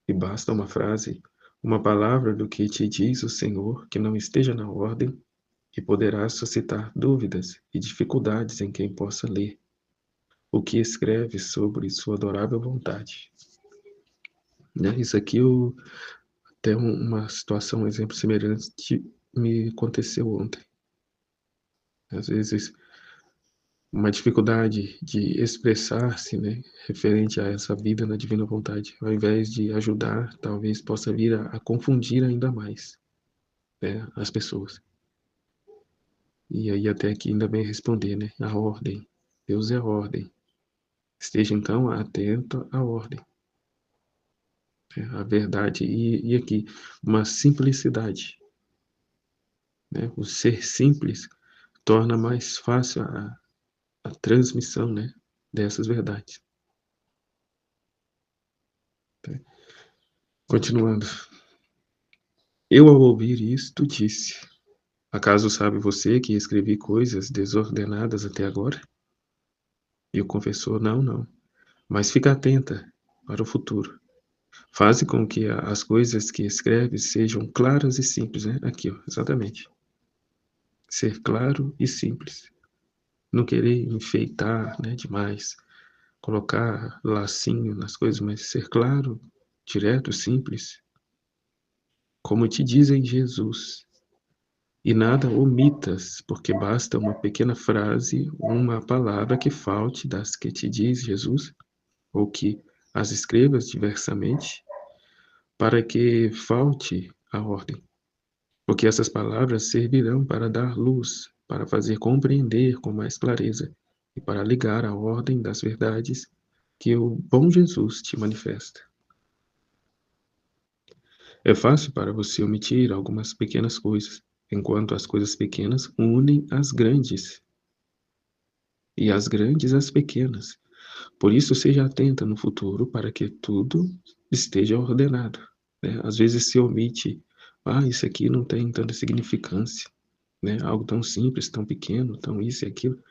e basta uma frase, uma palavra do que te diz o Senhor que não esteja na ordem, e poderá suscitar dúvidas e dificuldades em quem possa ler o que escreve sobre sua adorável vontade. Né? Isso aqui até uma situação, um exemplo semelhante me aconteceu ontem. Às vezes, uma dificuldade de expressar-se, né, referente a essa vida na divina vontade, ao invés de ajudar, talvez possa vir a confundir ainda mais. as pessoas. E aí até aqui ainda bem responder, né, a ordem. Deus é a ordem. Esteja então atento à ordem, à verdade. E aqui, uma simplicidade, né? O ser simples torna mais fácil a transmissão, né, dessas verdades. Tá? Continuando. Eu, ao ouvir isto, disse: acaso sabe você que escrevi coisas desordenadas até agora? E o confessor: não, não. Mas fica atenta para o futuro. Faze com que as coisas que escreves sejam claras e simples, né? Aqui, ó, exatamente. Ser claro e simples. Não querer enfeitar, né, demais, colocar lacinho nas coisas, mas ser claro, direto, simples, como te dizem Jesus. E nada omitas, porque basta uma pequena frase, uma palavra que falte das que te diz Jesus, ou que as escrevas diversamente, para que falte a ordem. Porque essas palavras servirão para dar luz, para fazer compreender com mais clareza e para ligar a ordem das verdades que o bom Jesus te manifesta. É fácil para você omitir algumas pequenas coisas, enquanto as coisas pequenas unem as grandes, e as grandes as pequenas. Por isso, seja atenta no futuro para que tudo esteja ordenado, né? Às vezes se omite, isso aqui não tem tanta significância, né? Algo tão simples, tão pequeno, tão isso e aquilo,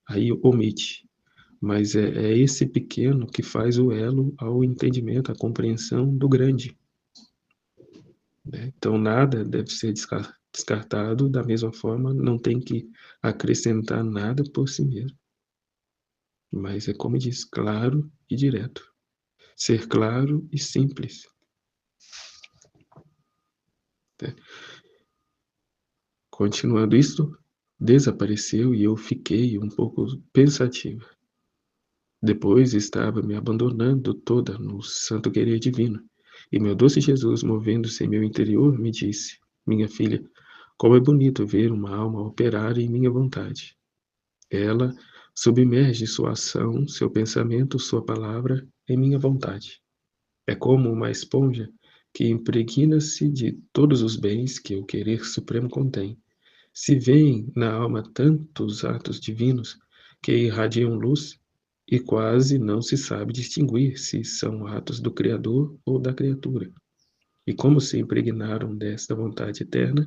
aí omite. Mas é esse pequeno que faz o elo ao entendimento, à compreensão do grande, né? Então, nada deve ser descartado, da mesma forma, não tem que acrescentar nada por si mesmo. Mas é como diz, claro e direto. Ser claro e simples. Né? Continuando isto, desapareceu e eu fiquei um pouco pensativa. Depois estava me abandonando toda no santo querer divino. E meu doce Jesus, movendo-se em meu interior, me disse: minha filha, como é bonito ver uma alma operar em minha vontade. Ela submerge sua ação, seu pensamento, sua palavra em minha vontade. É como uma esponja que impregna-se de todos os bens que o querer supremo contém. Se veem na alma tantos atos divinos que irradiam luz, e quase não se sabe distinguir se são atos do Criador ou da criatura. E como se impregnaram desta vontade eterna,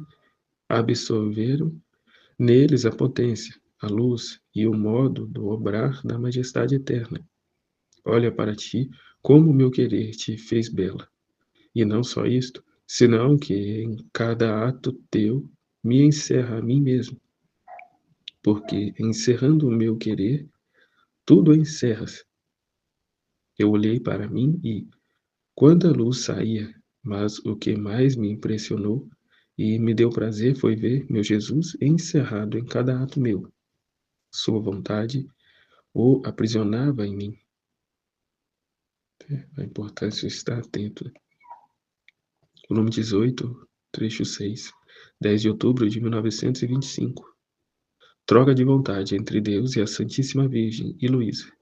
absorveram neles a potência, a luz e o modo do obrar da majestade eterna. Olha para ti como o meu querer te fez bela. E não só isto, senão que em cada ato teu me encerra a mim mesmo, porque encerrando o meu querer, tudo encerras. Eu olhei para mim e, quando a luz saía, mas o que mais me impressionou e me deu prazer foi ver meu Jesus encerrado em cada ato meu. Sua vontade o aprisionava em mim. A importância de estar atento. Volume 18, trecho 6, 10 de outubro de 1925. Troca de vontade entre Deus e a Santíssima Virgem e Luísa.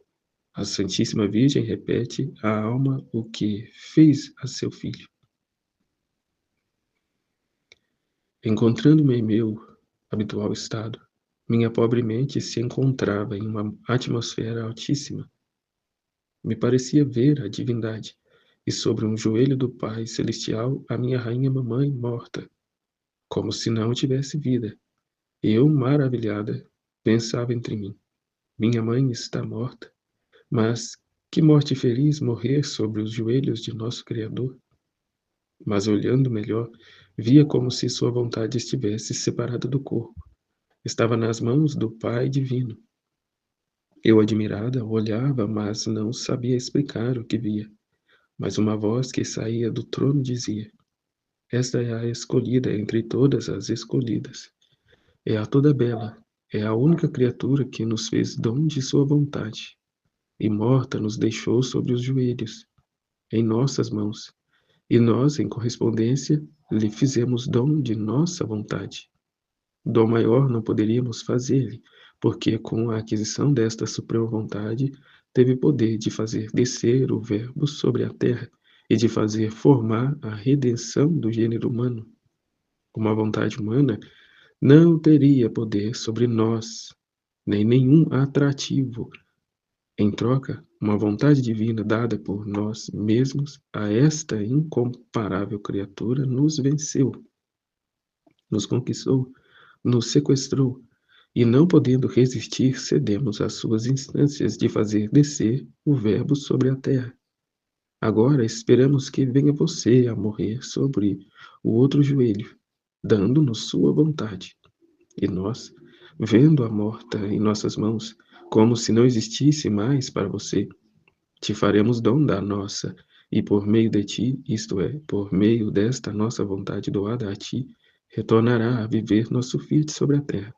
A Santíssima Virgem repete à alma o que fez a seu filho. Encontrando-me em meu habitual estado, minha pobre mente se encontrava em uma atmosfera altíssima. Me parecia ver a divindade, e sobre um joelho do Pai Celestial a minha rainha mamãe morta, como se não tivesse vida. Eu, maravilhada, pensava entre mim: minha mãe está morta, mas que morte feliz morrer sobre os joelhos de nosso Criador. Mas olhando melhor, via como se sua vontade estivesse separada do corpo. Estava nas mãos do Pai Divino. Eu, admirada, olhava, mas não sabia explicar o que via. Mas uma voz que saía do trono dizia: esta é a escolhida entre todas as escolhidas. É a toda bela, é a única criatura que nos fez dom de sua vontade. E morta nos deixou sobre os joelhos, em nossas mãos. E nós, em correspondência, lhe fizemos dom de nossa vontade. Dom maior não poderíamos fazer-lhe, porque com a aquisição desta suprema vontade, teve poder de fazer descer o Verbo sobre a terra e de fazer formar a redenção do gênero humano. Uma vontade humana não teria poder sobre nós, nem nenhum atrativo. Em troca, uma vontade divina dada por nós mesmos a esta incomparável criatura nos venceu, nos conquistou, nos sequestrou, e não podendo resistir, cedemos às suas instâncias de fazer descer o Verbo sobre a terra. Agora esperamos que venha você a morrer sobre o outro joelho, dando-nos sua vontade. E nós, vendo-a morta em nossas mãos, como se não existisse mais para você, te faremos dom da nossa, e por meio de ti, isto é, por meio desta nossa vontade doada a ti, retornará a viver nosso Fiat sobre a terra.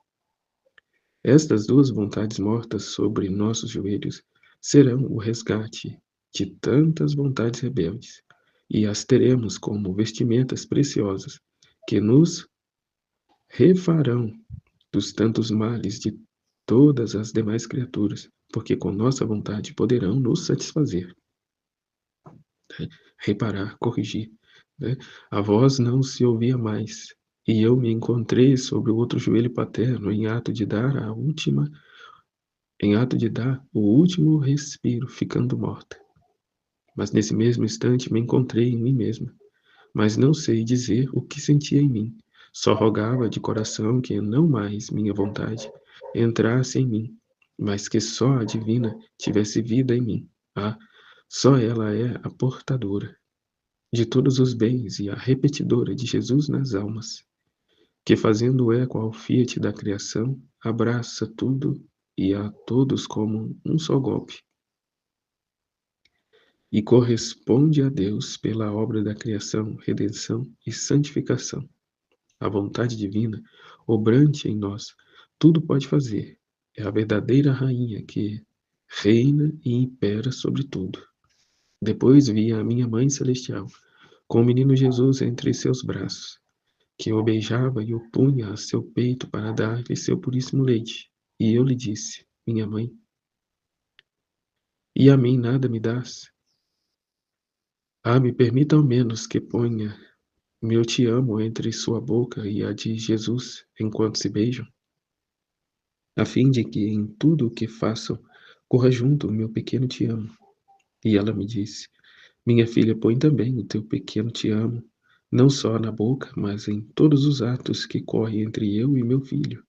Estas duas vontades mortas sobre nossos joelhos serão o resgate de tantas vontades rebeldes, e as teremos como vestimentas preciosas que nos refarão dos tantos males de todas as demais criaturas, porque com nossa vontade poderão nos satisfazer, né? Reparar, corrigir, né? A voz não se ouvia mais, e eu me encontrei sobre o outro joelho paterno em ato de dar o último respiro, ficando morta. Mas nesse mesmo instante me encontrei em mim mesma, mas não sei dizer o que sentia em mim. Só rogava de coração que não mais minha vontade entrasse em mim, mas que só a divina tivesse vida em mim. Ah, só ela é a portadora de todos os bens e a repetidora de Jesus nas almas, que fazendo eco ao fiat da criação, abraça tudo e a todos como um só golpe, e corresponde a Deus pela obra da criação, redenção e santificação. A vontade divina, obrante em nós, tudo pode fazer. É a verdadeira rainha que reina e impera sobre tudo. Depois vi a minha mãe celestial, com o menino Jesus entre seus braços, que o beijava e o punha a seu peito para dar-lhe seu puríssimo leite. E eu lhe disse, minha mãe, e a mim nada me dás? Ah, me permita ao menos que ponha meu te amo entre sua boca e a de Jesus enquanto se beijam, a fim de que em tudo o que façam corra junto o meu pequeno te amo. E ela me disse, minha filha, põe também o teu pequeno te amo, não só na boca, mas em todos os atos que correm entre eu e meu filho.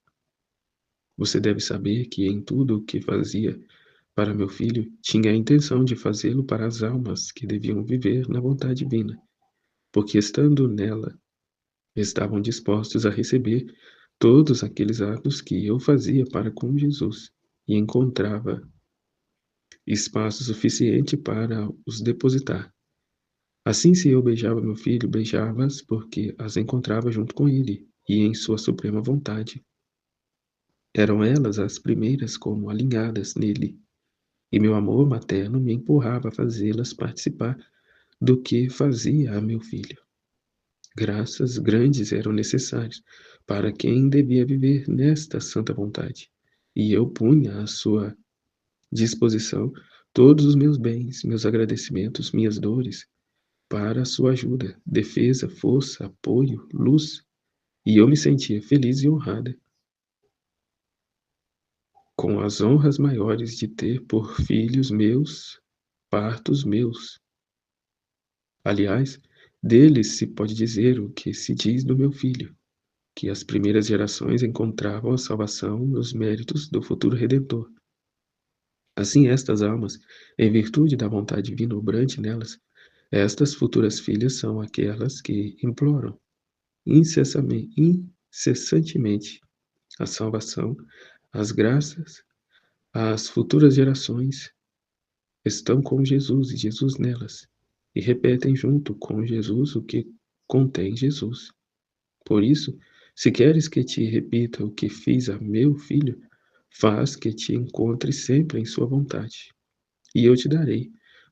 Você deve saber que em tudo o que fazia para meu filho, tinha a intenção de fazê-lo para as almas que deviam viver na vontade divina, porque estando nela, estavam dispostos a receber todos aqueles atos que eu fazia para com Jesus, e encontrava espaço suficiente para os depositar. Assim, se eu beijava meu filho, beijava-as porque as encontrava junto com ele, e em sua suprema vontade. Eram elas as primeiras como alinhadas nele, e meu amor materno me empurrava a fazê-las participar do que fazia a meu filho. Graças grandes eram necessárias para quem devia viver nesta santa vontade, e eu punha à sua disposição todos os meus bens, meus agradecimentos, minhas dores, para a sua ajuda, defesa, força, apoio, luz, e eu me sentia feliz e honrada, com as honras maiores de ter por filhos meus, partos meus. Aliás, deles se pode dizer o que se diz do meu filho, que as primeiras gerações encontravam a salvação nos méritos do futuro Redentor. Assim, estas almas, em virtude da vontade divina obrante nelas, estas futuras filhas são aquelas que imploram incessantemente a salvação, as graças, as futuras gerações estão com Jesus e Jesus nelas, e repetem junto com Jesus o que contém Jesus. Por isso, se queres que te repita o que fiz a meu filho, faz que te encontre sempre em sua vontade, e eu te darei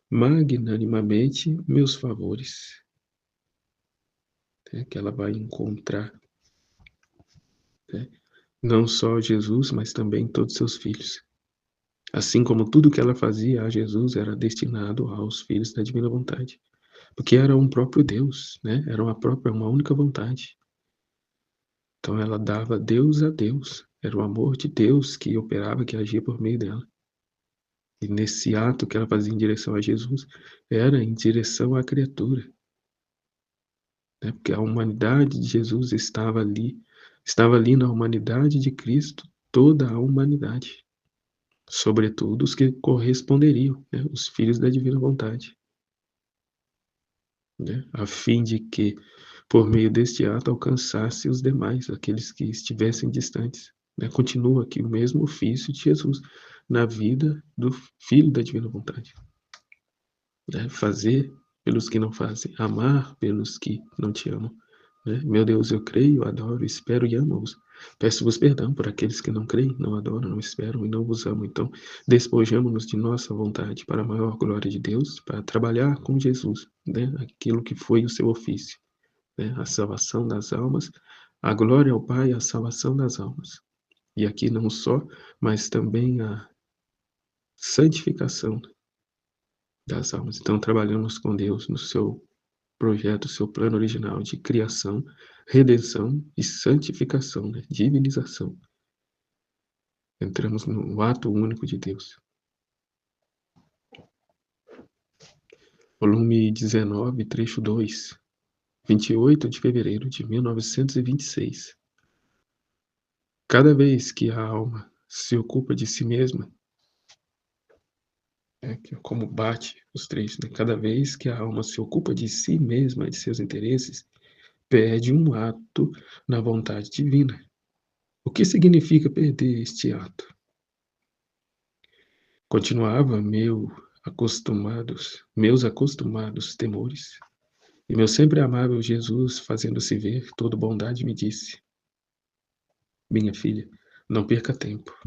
magnanimamente meus favores. né, que ela vai encontrar, né, não só Jesus, mas também todos seus filhos. Assim como tudo que ela fazia a Jesus era destinado aos filhos da divina vontade, porque era um próprio Deus, né, era uma única vontade. Então ela dava Deus a Deus, era o amor de Deus que operava, que agia por meio dela. E nesse ato que ela fazia em direção a Jesus, era em direção à criatura, né, porque a humanidade de Jesus estava ali na humanidade de Cristo, toda a humanidade, sobretudo os que corresponderiam, né, os filhos da divina vontade, né, a fim de que, por meio deste ato, alcançasse os demais, aqueles que estivessem distantes, né. Continua aqui o mesmo ofício de Jesus na vida do filho da divina vontade, né, fazer pelos que não fazem, amar pelos que não te amam, né. Meu Deus, eu creio, adoro, espero e amo-vos. Peço-vos perdão por aqueles que não creem, não adoram, não esperam e não vos amam. Então, despojamo-nos de nossa vontade para a maior glória de Deus, para trabalhar com Jesus, né, aquilo que foi o seu ofício, né, a salvação das almas, a glória ao Pai, a salvação das almas. E aqui não só, mas também a santificação das almas. Então, trabalhamos com Deus no seu projeto, seu plano original de criação, redenção e santificação, né? Divinização. Entramos no ato único de Deus. Volume 19, trecho 2, 28 de fevereiro de 1926. Cada vez que a alma se ocupa de si mesma, que é como bate os trechos, né? Cada vez que a alma se ocupa de si mesma, de seus interesses, perde um ato na vontade divina. O que significa perder este ato? Continuava meus acostumados temores, e meu sempre amável Jesus, fazendo-se ver, todo bondade, me disse: minha filha, não perca tempo,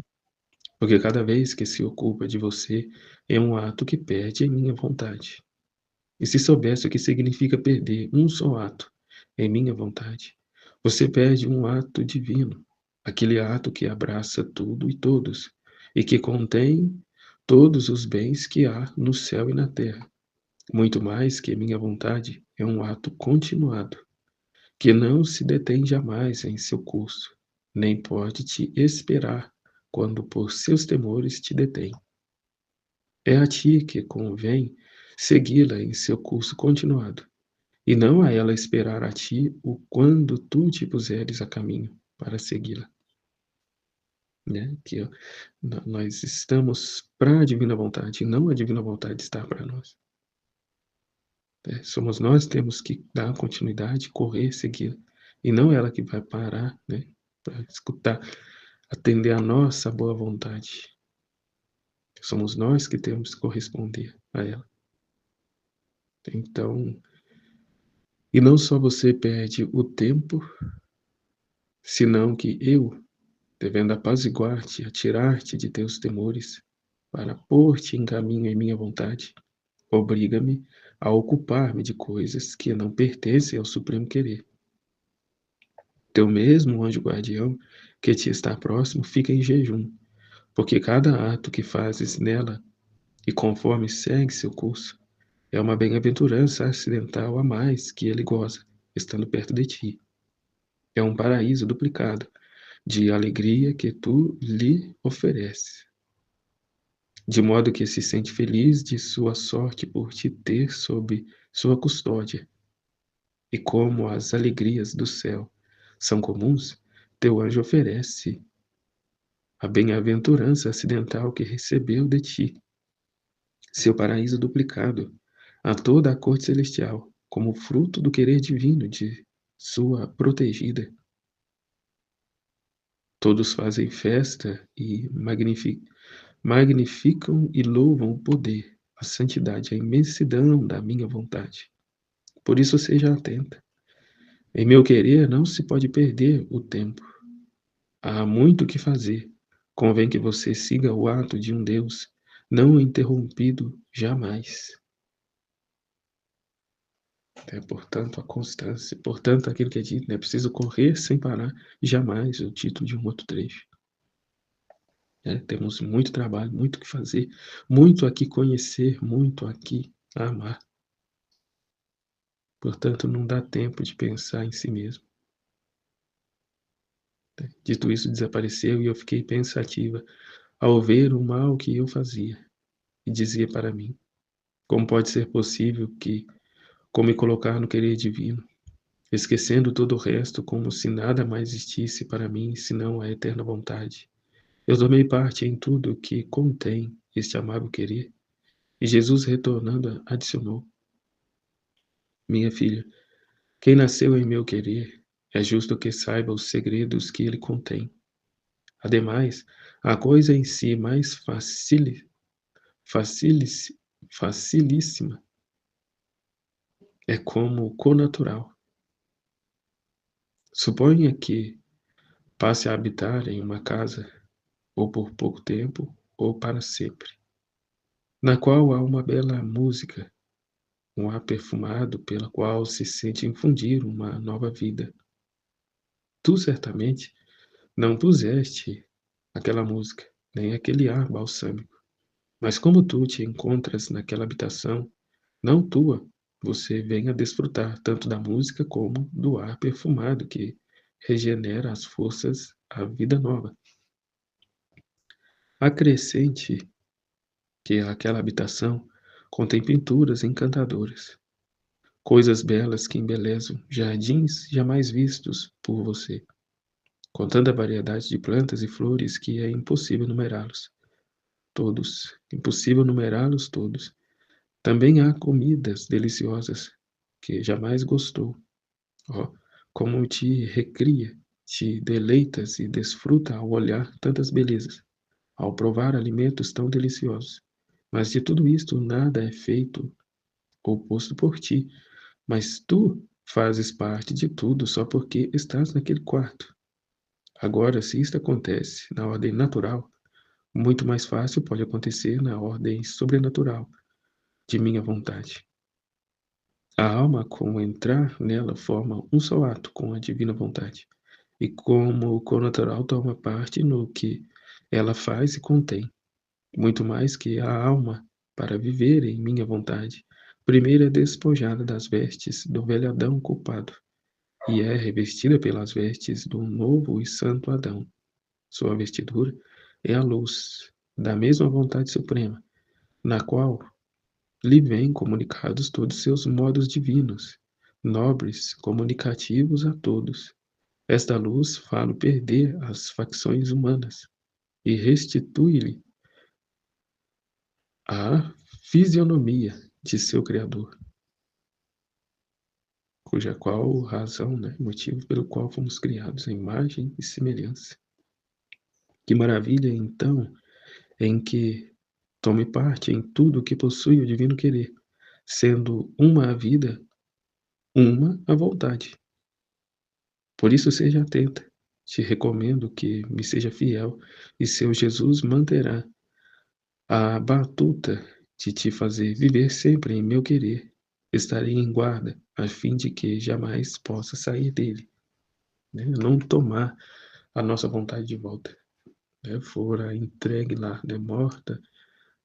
porque cada vez que se ocupa de você é um ato que perde em minha vontade. E se soubesse o que significa perder um só ato em minha vontade, você perde um ato divino, aquele ato que abraça tudo e todos, e que contém todos os bens que há no céu e na terra. Muito mais que minha vontade, é um ato continuado, que não se detém jamais em seu curso, nem pode te esperar quando por seus temores te detém. É a ti que convém segui-la em seu curso continuado, e não a ela esperar a ti o quando tu te puseres a caminho para segui-la, né? Que nós estamos para a divina vontade, e não a divina vontade está para nós. Somos nós que temos que dar continuidade, correr, seguir, e não ela que vai parar, né, para escutar, atender a nossa boa vontade. Somos nós que temos que corresponder a ela. Então, e não só você perde o tempo, senão que eu, devendo apaziguar-te, atirar-te de teus temores, para pôr-te em caminho em minha vontade, obriga-me a ocupar-me de coisas que não pertencem ao supremo querer. Teu mesmo anjo guardião, que te está próximo, fica em jejum, porque cada ato que fazes nela, e conforme segue seu curso, é uma bem-aventurança acidental a mais que ele goza, estando perto de ti. É um paraíso duplicado, de alegria que tu lhe ofereces, de modo que se sente feliz de sua sorte por te ter sob sua custódia. E como as alegrias do céu são comuns, teu anjo oferece a bem-aventurança acidental que recebeu de ti, seu paraíso duplicado, a toda a corte celestial, como fruto do querer divino de sua protegida. Todos fazem festa e magnificam e louvam o poder, a santidade, a imensidão da minha vontade. Por isso seja atenta. Em meu querer não se pode perder o tempo. Há muito o que fazer. Convém que você siga o ato de um Deus, não interrompido jamais. Portanto, a constância, portanto, aquilo que é dito, é preciso correr sem parar, jamais, o título de um outro trecho. Temos muito trabalho, muito o que fazer, muito aqui conhecer, muito aqui amar. Portanto, não dá tempo de pensar em si mesmo. Dito isso, desapareceu e eu fiquei pensativa ao ver o mal que eu fazia e dizia para mim: como pode ser possível que, como me colocar no querer divino, esquecendo todo o resto como se nada mais existisse para mim senão a eterna vontade? Eu tomei parte em tudo que contém este amável querer, e Jesus, retornando, adicionou: minha filha, quem nasceu em meu querer, é justo que saiba os segredos que ele contém. Ademais, a coisa em si mais facilici- facilíssima é como conatural. Suponha que passe a habitar em uma casa, ou por pouco tempo, ou para sempre, na qual há uma bela música, um ar perfumado pela qual se sente infundir uma nova vida. Tu certamente não puseste aquela música, nem aquele ar balsâmico, mas como tu te encontras naquela habitação, não tua, você vem a desfrutar tanto da música como do ar perfumado que regenera as forças à vida nova. Acrescente que aquela habitação contém pinturas encantadoras, coisas belas que embelezam jardins jamais vistos por você, com tanta variedade de plantas e flores que é impossível numerá-los todos, impossível numerá-los todos. Também há comidas deliciosas que jamais gostou. Ó, como te recria, te deleitas e desfruta ao olhar tantas belezas, ao provar alimentos tão deliciosos. Mas de tudo isto nada é feito ou posto por ti, mas tu fazes parte de tudo só porque estás naquele quarto. Agora, se isto acontece na ordem natural, muito mais fácil pode acontecer na ordem sobrenatural de minha vontade. A alma, com entrar nela, forma um só ato com a divina vontade, e como o connatural toma parte no que ela faz e contém, muito mais que a alma, para viver em minha vontade, primeiro é despojada das vestes do velho Adão culpado, e é revestida pelas vestes do novo e santo Adão. Sua vestidura é a luz da mesma vontade suprema, na qual lhe vêm comunicados todos seus modos divinos, nobres, comunicativos a todos. Esta luz fala perder as facções humanas e restitui-lhe a fisionomia de seu Criador, cuja qual razão, motivo pelo qual fomos criados à imagem e semelhança. Que maravilha, então, em que tome parte em tudo que possui o divino querer, sendo uma a vida, uma a vontade. Por isso seja atenta. Te recomendo que me seja fiel, e seu Jesus manterá a batuta de te fazer viver sempre em meu querer. Estarei em guarda, a fim de que jamais possa sair dele, não tomar a nossa vontade de volta, fora entregue lá, morta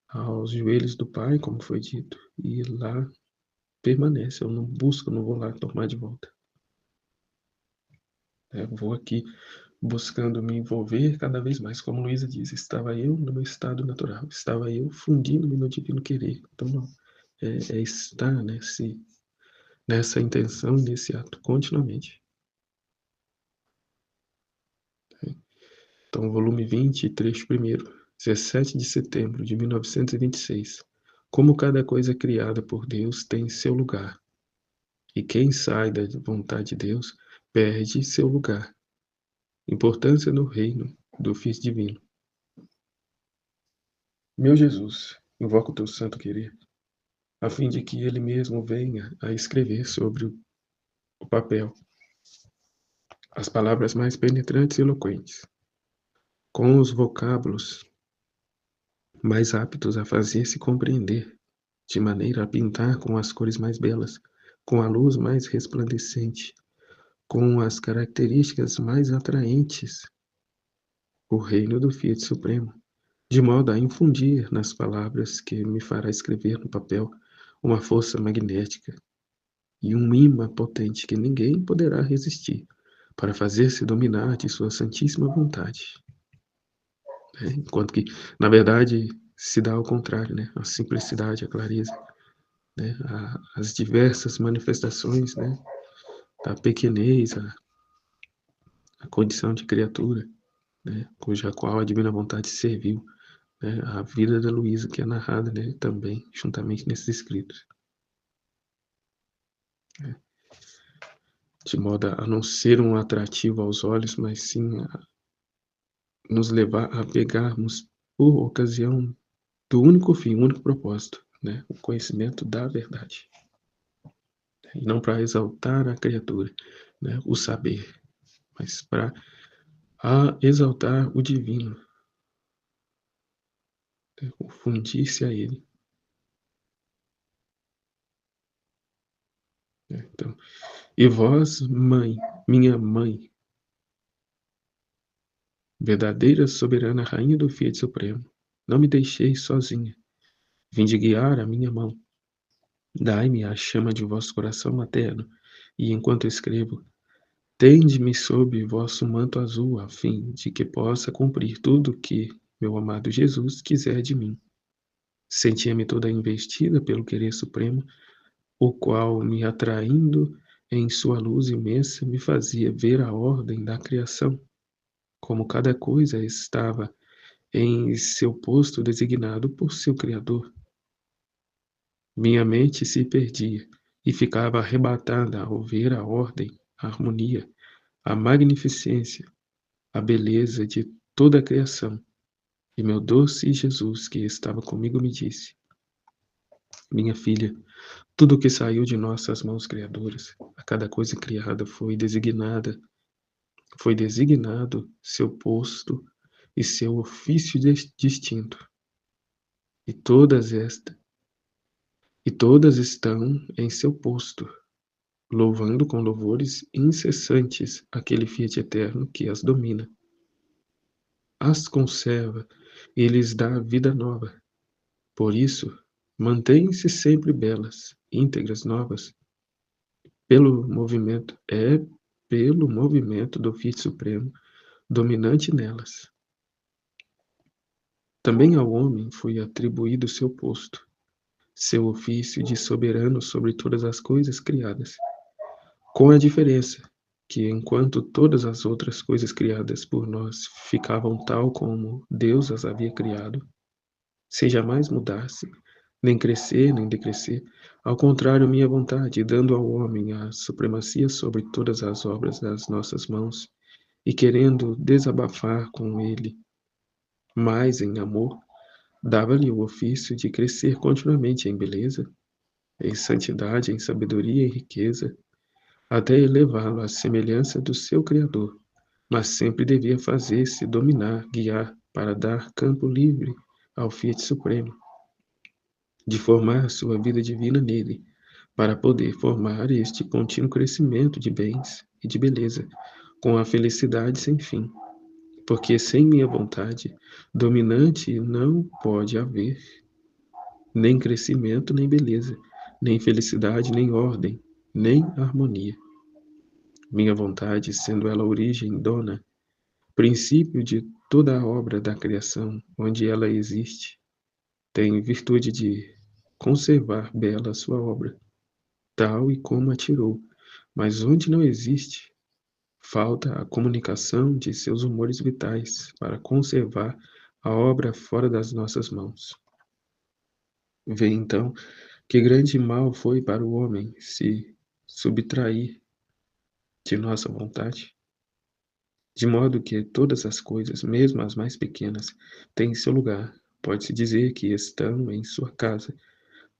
aos joelhos do Pai, como foi dito, e lá permanece. Eu não busco, não vou lá tomar de volta. Vou aqui buscando me envolver cada vez mais, como Luísa diz, estava eu no meu estado natural, estava eu fundindo-me no divino querer. Então, não, é estar nessa intenção, nesse ato, continuamente. Então, volume 20, trecho primeiro, 17 de setembro de 1926. Como cada coisa criada por Deus tem seu lugar, e quem sai da vontade de Deus perde seu lugar. Importância no reino do Filho Divino. Meu Jesus, invoco o teu santo querer, a fim de que ele mesmo venha a escrever sobre o papel as palavras mais penetrantes e eloquentes, com os vocábulos mais aptos a fazer-se compreender, de maneira a pintar com as cores mais belas, com a luz mais resplandecente, com as características mais atraentes, o reino do Fiat Supremo, de modo a infundir nas palavras que me fará escrever no papel uma força magnética e um imã potente que ninguém poderá resistir, para fazer-se dominar de sua santíssima vontade. Enquanto que, na verdade, se dá ao contrário, né? A simplicidade, a clareza, né? As diversas manifestações, né? Da pequenez, a condição de criatura, né? Cuja qual a divina vontade serviu, né? A vida da Luísa, que é narrada, né? Também, juntamente nesses escritos. Né? De modo a não ser um atrativo aos olhos, mas sim a nos levar a pegarmos por ocasião do único fim, o único propósito, né? O conhecimento da verdade. E não para exaltar a criatura, né? O saber, mas para exaltar o divino, né? O fundir-se a ele. Né? Então, e vós, mãe, minha mãe, verdadeira soberana rainha do Fiat Supremo, não me deixeis sozinha. Vinde guiar a minha mão. Dai-me a chama de vosso coração materno, e enquanto escrevo, tende-me sob vosso manto azul, a fim de que possa cumprir tudo o que meu amado Jesus quiser de mim. Sentia-me toda investida pelo querer supremo, o qual, me atraindo em sua luz imensa, me fazia ver a ordem da criação, como cada coisa estava em seu posto designado por seu Criador. Minha mente se perdia e ficava arrebatada ao ver a ordem, a harmonia, a magnificência, a beleza de toda a criação. E meu doce Jesus, que estava comigo, me disse: minha filha, tudo o que saiu de nossas mãos criadoras, a cada coisa criada foi designado seu posto e seu ofício distinto. E todas estão em seu posto, louvando com louvores incessantes aquele Fiat eterno que as domina, as conserva e lhes dá vida nova. Por isso, mantêm-se sempre belas, íntegras, novas, pelo movimento do Fiat Supremo, dominante nelas. Também ao homem foi atribuído seu posto, seu ofício de soberano sobre todas as coisas criadas, com a diferença que, enquanto todas as outras coisas criadas por nós ficavam tal como Deus as havia criado, sem jamais mudar-se, nem crescer, nem decrescer, ao contrário, minha vontade, dando ao homem a supremacia sobre todas as obras das nossas mãos, e querendo desabafar com ele mais em amor, dava-lhe o ofício de crescer continuamente em beleza, em santidade, em sabedoria e riqueza, até elevá-lo à semelhança do seu Criador, mas sempre devia fazer-se dominar, guiar, para dar campo livre ao Fiat Supremo, de formar sua vida divina nele, para poder formar este contínuo crescimento de bens e de beleza, com a felicidade sem fim. Porque sem minha vontade dominante não pode haver nem crescimento, nem beleza, nem felicidade, nem ordem, nem harmonia. Minha vontade, sendo ela a origem dona, princípio de toda a obra da criação, onde ela existe, tem virtude de conservar bela a sua obra, tal e como a tirou, mas onde não existe, falta a comunicação de seus humores vitais para conservar a obra fora das nossas mãos. Vê então que grande mal foi para o homem se subtrair de nossa vontade, de modo que todas as coisas, mesmo as mais pequenas, têm seu lugar. Pode-se dizer que estão em sua casa,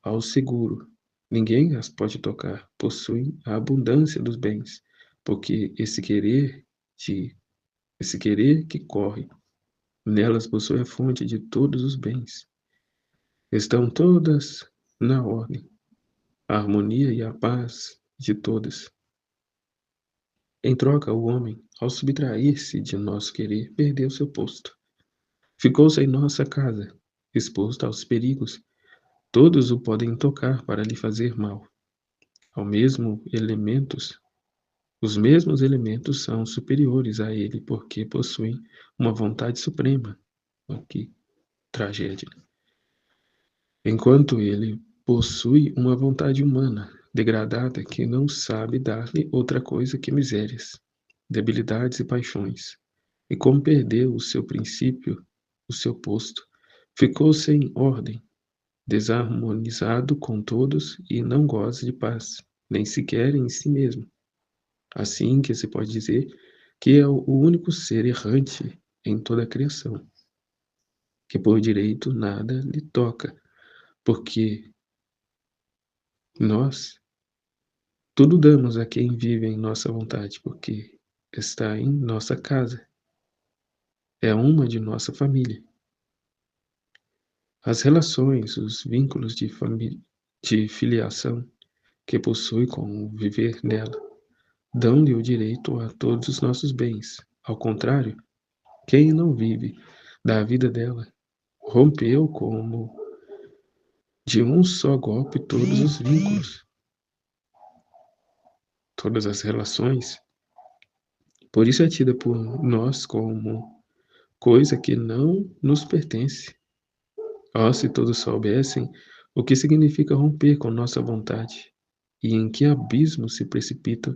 ao seguro. Ninguém as pode tocar, possuem a abundância dos bens, porque esse querer que corre, nelas possui a fonte de todos os bens. Estão todas na ordem. A harmonia e a paz de todas. Em troca, o homem, ao subtrair-se de nosso querer, perdeu seu posto. Ficou sem nossa casa, exposto aos perigos. Todos o podem tocar para lhe fazer mal. Ao mesmo elementos, os mesmos elementos são superiores a ele porque possuem uma vontade suprema. Que tragédia. Enquanto ele possui uma vontade humana, degradada, que não sabe dar-lhe outra coisa que misérias, debilidades e paixões. E como perdeu o seu princípio, o seu posto, ficou sem ordem, desarmonizado com todos e não goza de paz, nem sequer em si mesmo. Assim que se pode dizer que é o único ser errante em toda a criação, que por direito nada lhe toca, porque nós tudo damos a quem vive em nossa vontade, porque está em nossa casa, é uma de nossa família. As relações, os vínculos de filiação que possui com o viver nela, dão-lhe o direito a todos os nossos bens. Ao contrário, quem não vive da vida dela, rompeu como de um só golpe todos os vínculos, todas as relações. Por isso é tida por nós como coisa que não nos pertence. Oh, se todos soubessem o que significa romper com nossa vontade e em que abismo se precipitam,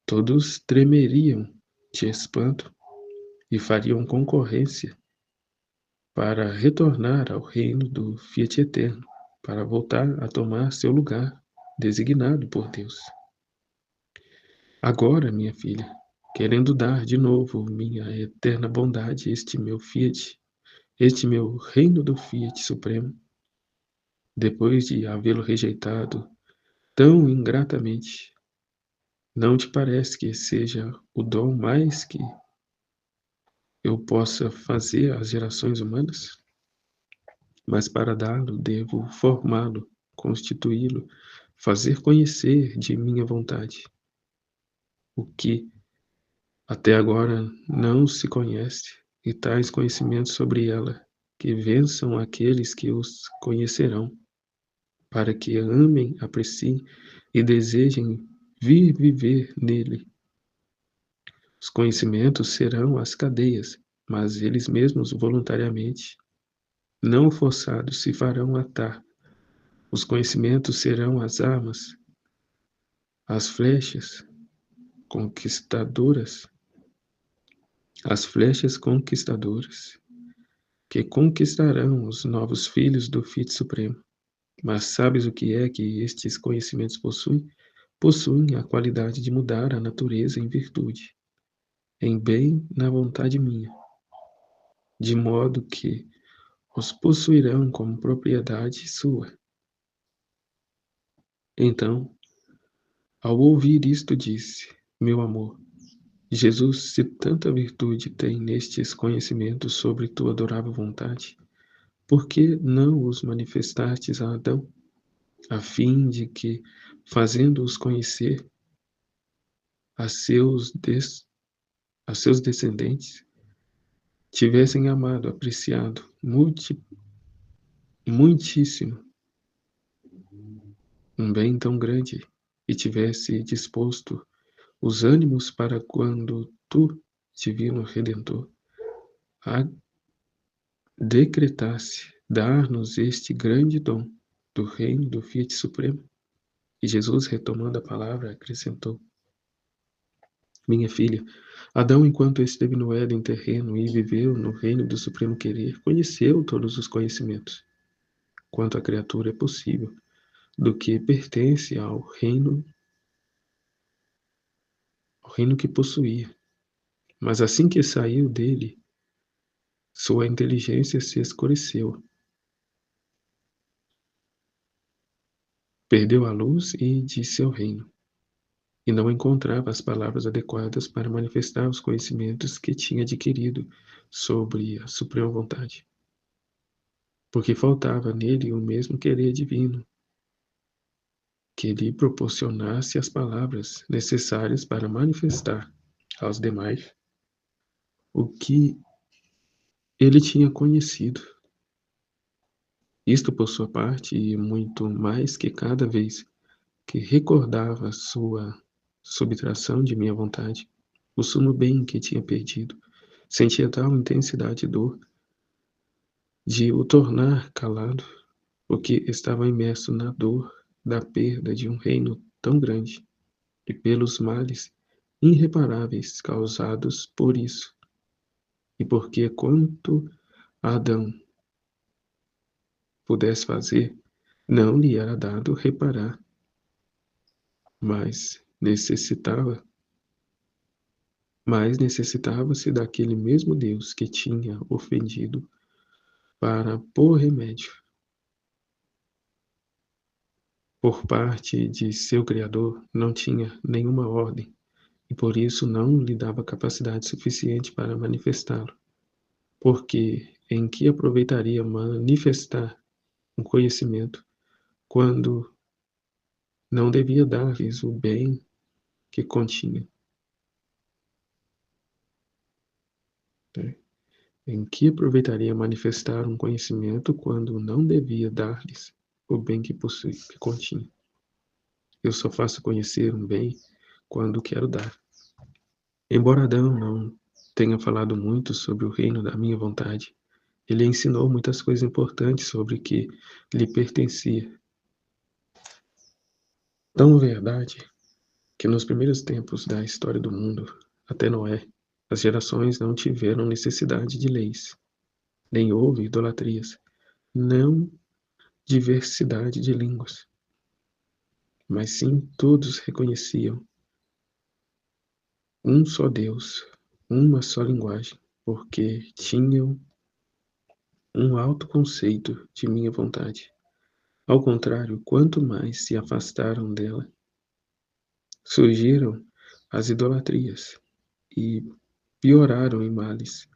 todos tremeriam de espanto e fariam concorrência para retornar ao reino do Fiat Eterno, para voltar a tomar seu lugar designado por Deus. Agora, minha filha, querendo dar de novo minha eterna bondade, este meu Fiat, este meu reino do Fiat Supremo, depois de havê-lo rejeitado tão ingratamente, não te parece que seja o dom mais que eu possa fazer às gerações humanas? Mas para dá-lo, devo formá-lo, constituí-lo, fazer conhecer de minha vontade, o que até agora não se conhece, e tais conhecimentos sobre ela, que vençam aqueles que os conhecerão, para que amem, apreciem e desejem vir viver nele. Os conhecimentos serão as cadeias, mas eles mesmos voluntariamente, não forçados, se farão atar. Os conhecimentos serão as armas, as flechas conquistadoras, as flechas conquistadoras, que conquistarão os novos filhos do Fiat Supremo. Mas sabes o que é que estes conhecimentos possuem? Possuem a qualidade de mudar a natureza em virtude, em bem na vontade minha, de modo que os possuirão como propriedade sua. Então, ao ouvir isto, disse: Meu amor, Jesus, se tanta virtude tem nestes conhecimentos sobre tua adorável vontade, por que não os manifestastes a Adão, a fim de que, fazendo-os conhecer a a seus descendentes, tivessem amado, apreciado muitíssimo um bem tão grande e tivesse disposto os ânimos para quando tu, divino Redentor, a decretasse dar-nos este grande dom do reino do Fiat Supremo? E Jesus, retomando a palavra, acrescentou: Minha filha, Adão, enquanto esteve no Éden terreno e viveu no reino do Supremo Querer, conheceu todos os conhecimentos, quanto a criatura é possível, do que pertence ao reino que possuía. Mas assim que saiu dele, sua inteligência se escureceu, perdeu a luz e de seu reino, e não encontrava as palavras adequadas para manifestar os conhecimentos que tinha adquirido sobre a suprema vontade, porque faltava nele o mesmo querer divino. que lhe proporcionasse as palavras necessárias para manifestar aos demais o que ele tinha conhecido. Isto, por sua parte, e muito mais que cada vez que recordava sua subtração de minha vontade, o sumo bem que tinha perdido, sentia tal intensidade de dor de o tornar calado, porque estava imerso na dor da perda de um reino tão grande, e pelos males irreparáveis causados por isso, e porque quanto Adão pudesse fazer, não lhe era dado reparar, mas necessitava-se daquele mesmo Deus que tinha ofendido para pôr remédio por parte de seu Criador, não tinha nenhuma ordem, e por isso não lhe dava capacidade suficiente para manifestá-lo, porque em que aproveitaria manifestar um conhecimento quando não devia dar-lhes o bem que continha? Né? Em que aproveitaria manifestar um conhecimento quando não devia dar-lhes o bem que que continha? Eu só faço conhecer um bem quando quero dar. Embora Adão não tenha falado muito sobre o reino da minha vontade, ele ensinou muitas coisas importantes sobre o que lhe pertencia. Tão verdade que nos primeiros tempos da história do mundo, até Noé, as gerações não tiveram necessidade de leis, nem houve idolatrias, não diversidade de línguas, mas sim todos reconheciam um só Deus, uma só linguagem, porque tinham um alto conceito de minha vontade. Ao contrário, quanto mais se afastaram dela, surgiram as idolatrias e pioraram em males.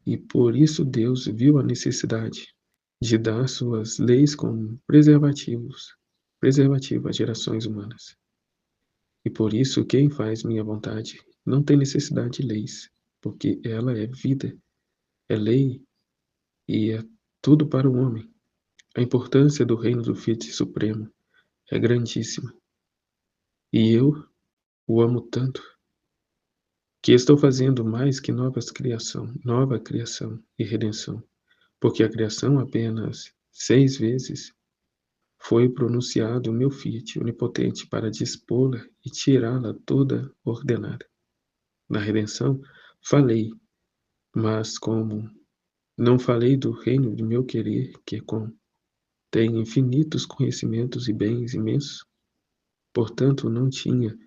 E por isso Deus viu a necessidade de dar suas leis como preservativo às gerações humanas. E por isso quem faz minha vontade não tem necessidade de leis, porque ela é vida, é lei e é tudo para o homem. A importância do reino do Filho Supremo é grandíssima. E eu o amo tanto que estou fazendo mais que nova criação e redenção, porque a criação apenas 6 vezes foi pronunciado o meu Fiat onipotente para dispô-la e tirá-la toda ordenada. Na redenção, falei, mas como não falei do reino de meu querer, que tem infinitos conhecimentos e bens imensos, portanto não tinha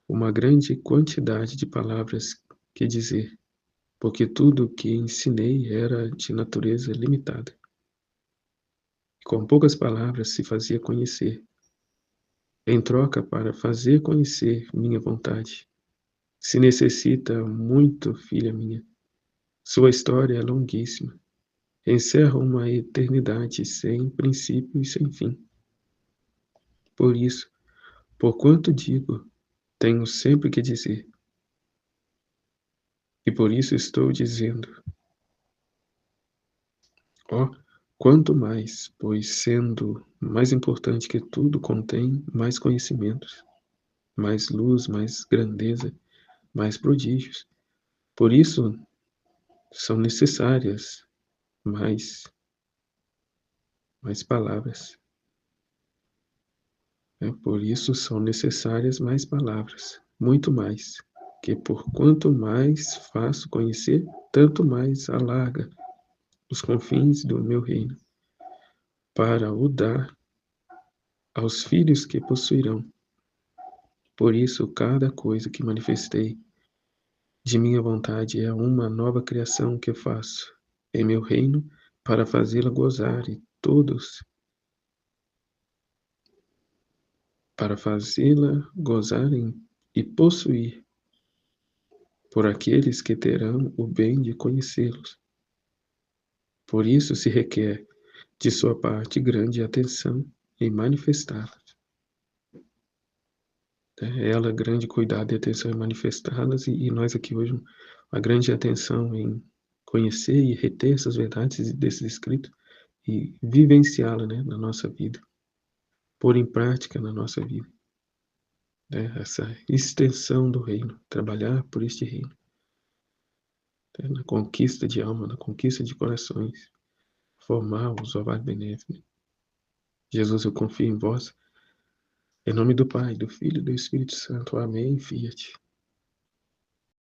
uma grande quantidade de palavras que dizer, porque tudo o que ensinei era de natureza limitada. Com poucas palavras se fazia conhecer, em troca para fazer conhecer minha vontade. Se necessita muito, filha minha. Sua história é longuíssima. Encerra uma eternidade sem princípio e sem fim. Por isso, por quanto digo, tenho sempre que dizer. E por isso estou dizendo. Ó, quanto mais, pois sendo mais importante que tudo contém mais conhecimentos, mais luz, mais grandeza, mais prodígios. Por isso são necessárias mais, mais palavras. Por isso são necessárias mais palavras, muito mais, que por quanto mais faço conhecer, tanto mais alarga os confins do meu reino, para o dar aos filhos que possuirão. Por isso, cada coisa que manifestei de minha vontade é uma nova criação que faço em meu reino para fazê-la gozar e todos, para fazê-la gozar e possuir por aqueles que terão o bem de conhecê-los. Por isso se requer de sua parte grande atenção em manifestá-las. Ela, grande cuidado e atenção manifestadas, e nós aqui hoje, uma grande atenção em conhecer e reter essas verdades desses escritos e vivenciá-la, né, na nossa vida, pôr em prática na nossa vida, né, essa extensão do reino, trabalhar por este reino, né, na conquista de alma, na conquista de corações, formar os ovários benéficos. Jesus, eu confio em vós. Em nome do Pai, do Filho e do Espírito Santo. Amém. Fiat.